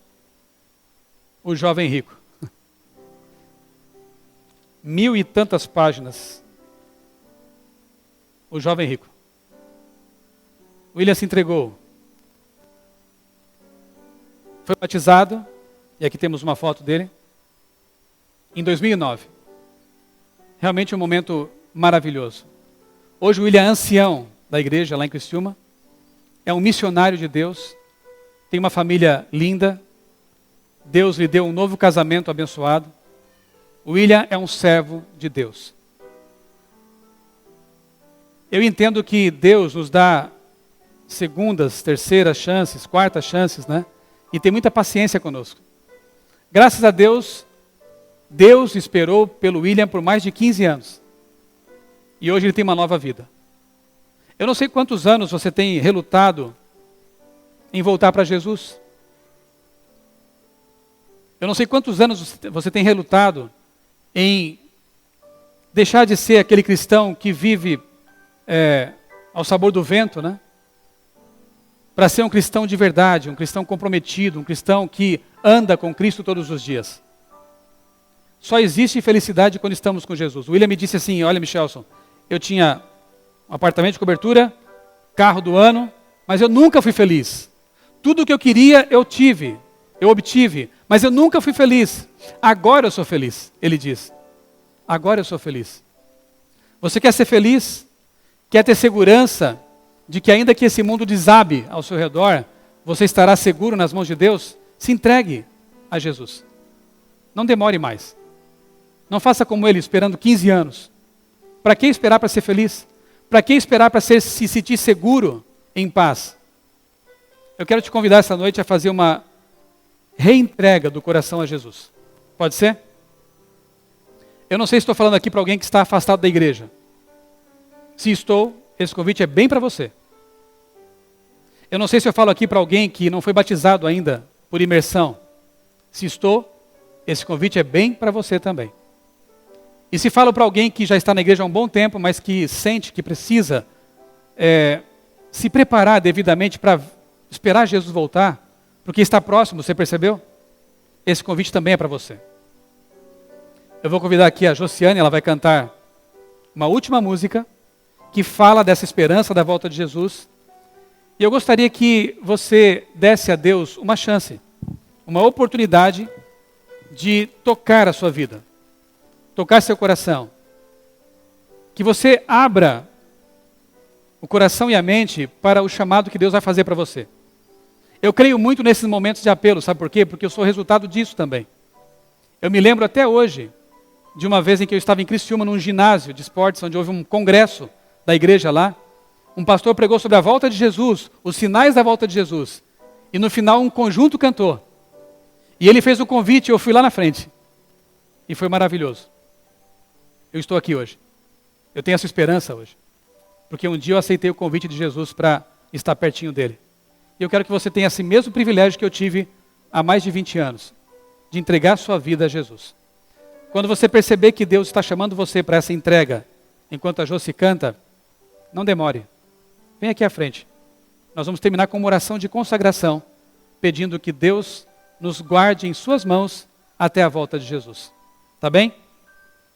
o jovem rico. 1000 e tantas páginas. O jovem rico. William se entregou. Foi batizado, e aqui temos uma foto dele, em 2009. Realmente um momento maravilhoso. Hoje o William é ancião da igreja lá em Criciúma. É um missionário de Deus. Tem uma família linda. Deus lhe deu um novo casamento abençoado. O William é um servo de Deus. Eu entendo que Deus nos dá segundas, terceiras chances, quartas chances, né? E tem muita paciência conosco. Graças a Deus, Deus esperou pelo William por mais de 15 anos. E hoje ele tem uma nova vida. Eu não sei quantos anos você tem relutado em voltar para Jesus. Eu não sei quantos anos você tem relutado em deixar de ser aquele cristão que vive ao sabor do vento, né? Para ser um cristão de verdade, um cristão comprometido, um cristão que anda com Cristo todos os dias. Só existe felicidade quando estamos com Jesus. O William me disse assim: olha, Michelson, eu tinha um apartamento de cobertura, carro do ano, mas eu nunca fui feliz. Tudo o que eu queria eu tive, eu obtive, mas eu nunca fui feliz. Agora eu sou feliz, ele diz. Agora eu sou feliz. Você quer ser feliz? Quer ter segurança de que ainda que esse mundo desabe ao seu redor, você estará seguro nas mãos de Deus? Se entregue a Jesus. Não demore mais. Não faça como ele, esperando 15 anos. Para que esperar para ser feliz? Para que esperar para se sentir seguro, em paz? Eu quero te convidar essa noite a fazer uma reentrega do coração a Jesus. Pode ser? Eu não sei se estou falando aqui para alguém que está afastado da igreja. Se estou, esse convite é bem para você. Eu não sei se eu falo aqui para alguém que não foi batizado ainda por imersão. Se estou, esse convite é bem para você também. E se falo para alguém que já está na igreja há um bom tempo, mas que sente que precisa se preparar devidamente para esperar Jesus voltar, porque está próximo, você percebeu? Esse convite também é para você. Eu vou convidar aqui a Josiane, ela vai cantar uma última música que fala dessa esperança da volta de Jesus. E eu gostaria que você desse a Deus uma chance, uma oportunidade de tocar a sua vida, tocar seu coração. Que você abra o coração e a mente para o chamado que Deus vai fazer para você. Eu creio muito nesses momentos de apelo, sabe por quê? Porque eu sou resultado disso também. Eu me lembro até hoje de uma vez em que eu estava em Criciúma, num ginásio de esportes, onde houve um congresso da igreja lá. Um pastor pregou sobre a volta de Jesus, os sinais da volta de Jesus. E no final um conjunto cantou. E ele fez o convite e eu fui lá na frente. E foi maravilhoso. Eu estou aqui hoje. Eu tenho essa esperança hoje. Porque um dia eu aceitei o convite de Jesus para estar pertinho dele. E eu quero que você tenha esse mesmo privilégio que eu tive há mais de 20 anos, de entregar sua vida a Jesus. Quando você perceber que Deus está chamando você para essa entrega, enquanto a Josi canta, não demore. Vem aqui à frente. Nós vamos terminar com uma oração de consagração, pedindo que Deus nos guarde em suas mãos até a volta de Jesus. Tá bem?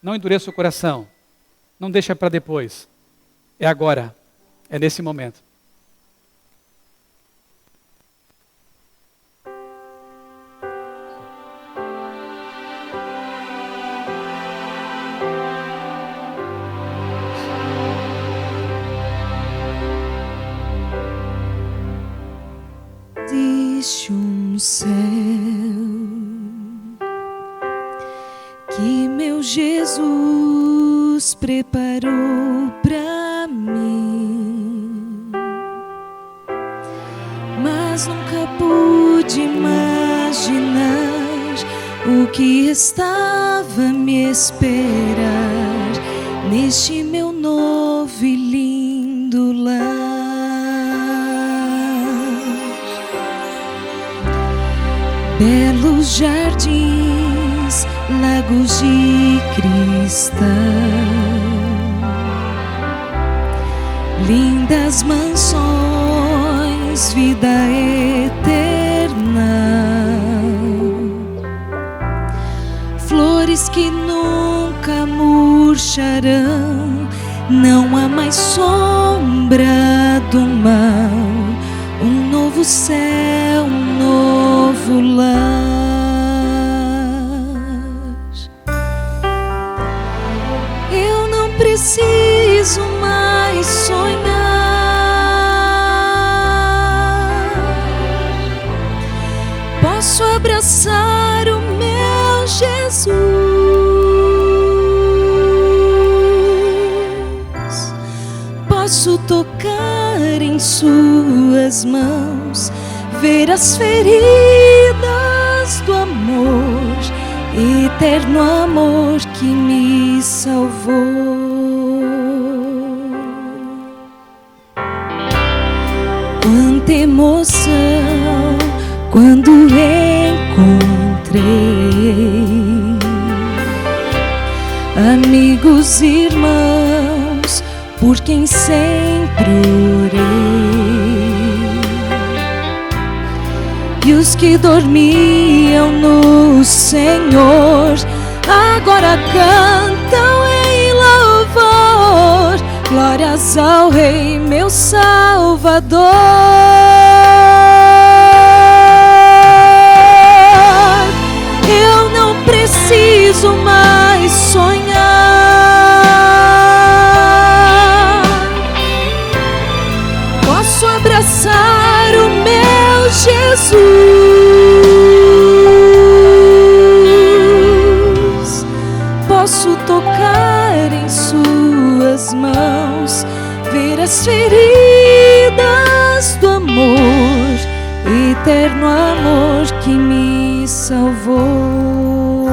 Não endureça o coração. Não deixa para depois. É agora. É nesse momento.
Existe um céu que meu Jesus preparou para mim, mas nunca pude imaginar o que estava a me esperar neste meu novo e lindo lar. Belos jardins, lagos de cristal, lindas mansões, vida eterna, flores que nunca murcharão, não há mais sombra do mal, um novo céu, um novo lar. Eu não preciso mais sonhar, posso abraçar o meu Jesus, posso tocar em suas mãos, ver as feridas do amor, eterno amor que me salvou. Quanta emoção quando encontrei amigos, irmãos, por quem sempre orei, e os que dormiam no Senhor agora cantam em louvor, glórias ao Rei, meu Salvador. Eu não preciso mais sonhar, posso abraçar o meu Jesus, posso tocar em suas mãos, ver as feridas do amor, eterno amor que me salvou.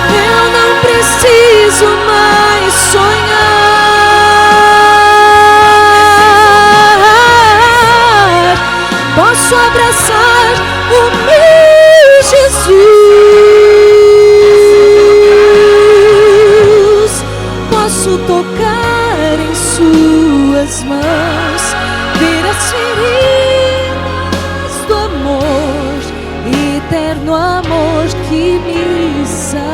Eu não preciso mais sonhar, posso abraçar o meu Jesus, posso tocar em suas mãos, ver as feridas do amor, eterno amor que me salvou.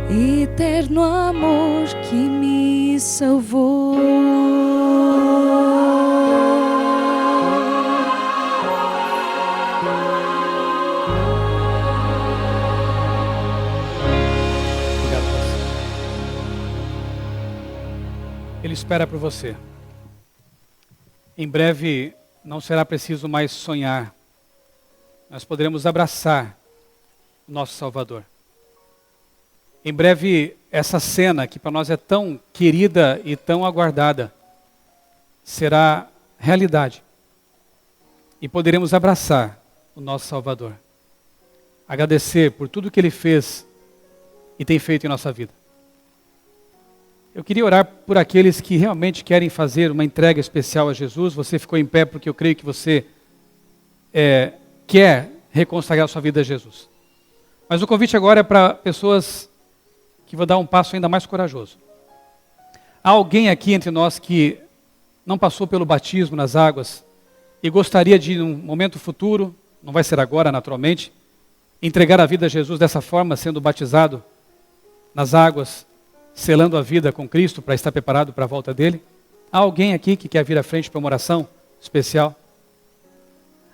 Eterno amor que me salvou.
Obrigado, pastor. Ele espera por você. Em breve não será preciso mais sonhar. Nós poderemos abraçar o nosso Salvador. Em breve, essa cena que para nós é tão querida e tão aguardada, será realidade. E poderemos abraçar o nosso Salvador. agradecer por tudo que Ele fez e tem feito em nossa vida. Eu queria orar por aqueles que realmente querem fazer uma entrega especial a Jesus. Você ficou em pé porque eu creio que você quer reconsagrar sua vida a Jesus. Mas o convite agora é para pessoas que vão dar um passo ainda mais corajoso. Há alguém aqui entre nós que não passou pelo batismo nas águas e gostaria de, num momento futuro, não vai ser agora naturalmente, entregar a vida a Jesus dessa forma, sendo batizado nas águas, selando a vida com Cristo para estar preparado para a volta dele? Há alguém aqui que quer vir à frente para uma oração especial?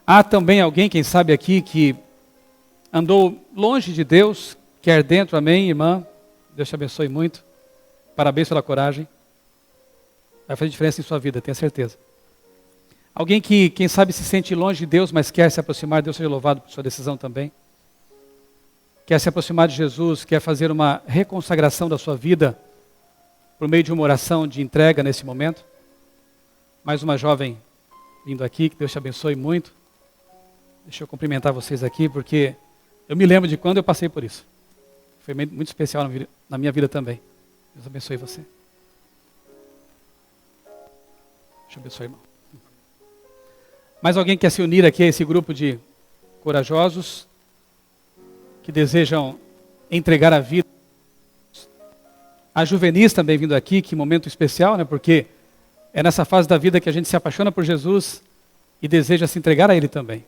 Há também alguém, quem sabe aqui, que andou longe de Deus, quer dentro, amém, irmã? Deus te abençoe muito. Parabéns pela coragem. Vai fazer diferença em sua vida, tenha certeza. Alguém que, quem sabe, se sente longe de Deus, mas quer se aproximar, Deus seja louvado por sua decisão também. Quer se aproximar de Jesus, quer fazer uma reconsagração da sua vida por meio de uma oração de entrega nesse momento. Mais uma jovem vindo aqui, que Deus te abençoe muito. Deixa eu cumprimentar vocês aqui, porque eu me lembro de quando eu passei por isso. Foi muito especial na minha vida também. Deus abençoe você. Deus abençoe, irmão. Mais alguém quer se unir aqui a esse grupo de corajosos que desejam entregar a vida? Há juvenis também vindo aqui, que momento especial, né? Porque é nessa fase da vida que a gente se apaixona por Jesus e deseja se entregar a Ele também.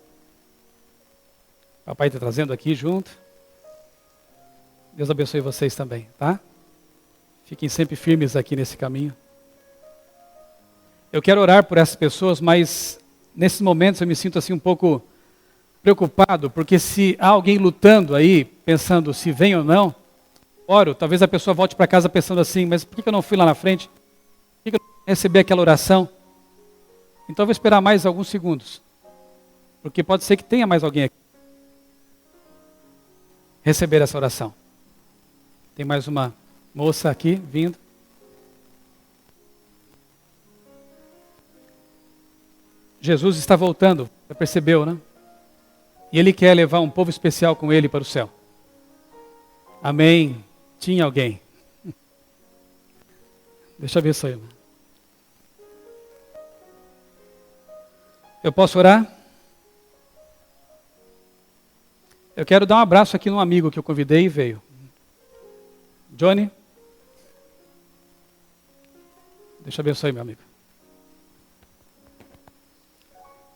Papai está trazendo aqui junto. Deus abençoe vocês também, tá? Fiquem sempre firmes aqui nesse caminho. Eu quero orar por essas pessoas, mas nesses momentos eu me sinto assim um pouco preocupado, porque se há alguém lutando aí, pensando se vem ou não, oro, talvez a pessoa volte para casa pensando assim, mas por que eu não fui lá na frente? Por que eu não recebi aquela oração? Então eu vou esperar mais alguns segundos, porque pode ser que tenha mais alguém aqui receber essa oração. Tem mais uma moça aqui vindo. Jesus está voltando, você percebeu, né? E Ele quer levar um povo especial com Ele para o céu. Amém. Tinha alguém. Deixa eu ver isso aí. Eu posso orar? Eu quero dar um abraço aqui num amigo que eu convidei e veio. Johnny. Deixa eu abençoe, meu amigo.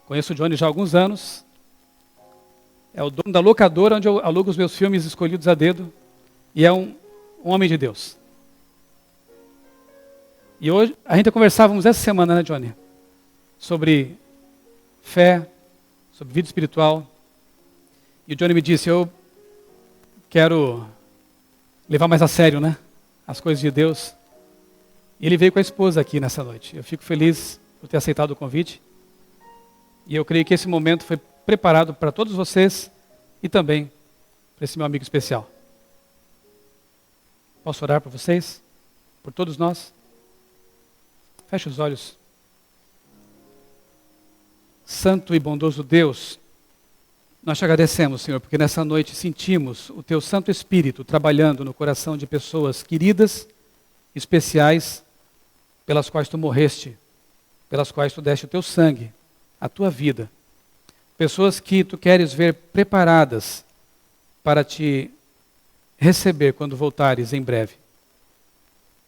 Conheço o Johnny já há alguns anos. É o dono da locadora onde eu alugo os meus filmes escolhidos a dedo. E é um homem de Deus. E hoje, a gente conversávamos essa semana, né, Johnny? Sobre fé, sobre vida espiritual. E o Johnny me disse, eu quero levar mais a sério, né? As coisas de Deus. E ele veio com a esposa aqui nessa noite. Eu fico feliz por ter aceitado o convite. E eu creio que esse momento foi preparado para todos vocês e também para esse meu amigo especial. Posso orar por vocês? Por todos nós? Feche os olhos. Santo e bondoso Deus, nós te agradecemos, Senhor, porque nessa noite sentimos o Teu Santo Espírito trabalhando no coração de pessoas queridas, especiais, pelas quais Tu morreste, pelas quais Tu deste o Teu sangue, a Tua vida. Pessoas que Tu queres ver preparadas para Te receber quando voltares em breve.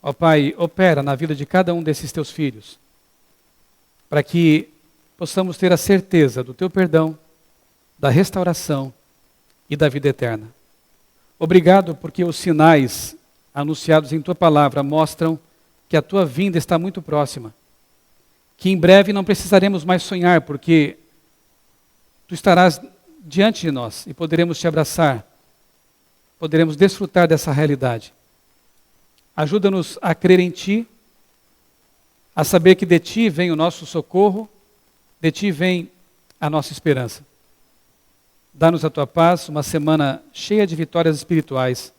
Ó Pai, opera na vida de cada um desses Teus filhos, para que possamos ter a certeza do Teu perdão, da restauração e da vida eterna. Obrigado porque os sinais anunciados em Tua palavra mostram que a Tua vinda está muito próxima, que em breve não precisaremos mais sonhar, porque Tu estarás diante de nós e poderemos Te abraçar, poderemos desfrutar dessa realidade. Ajuda-nos a crer em Ti, a saber que de Ti vem o nosso socorro, de Ti vem a nossa esperança. Dá-nos a Tua paz, uma semana cheia de vitórias espirituais.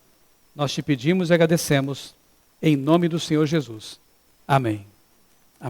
Nós Te pedimos e agradecemos, em nome do Senhor Jesus. Amém.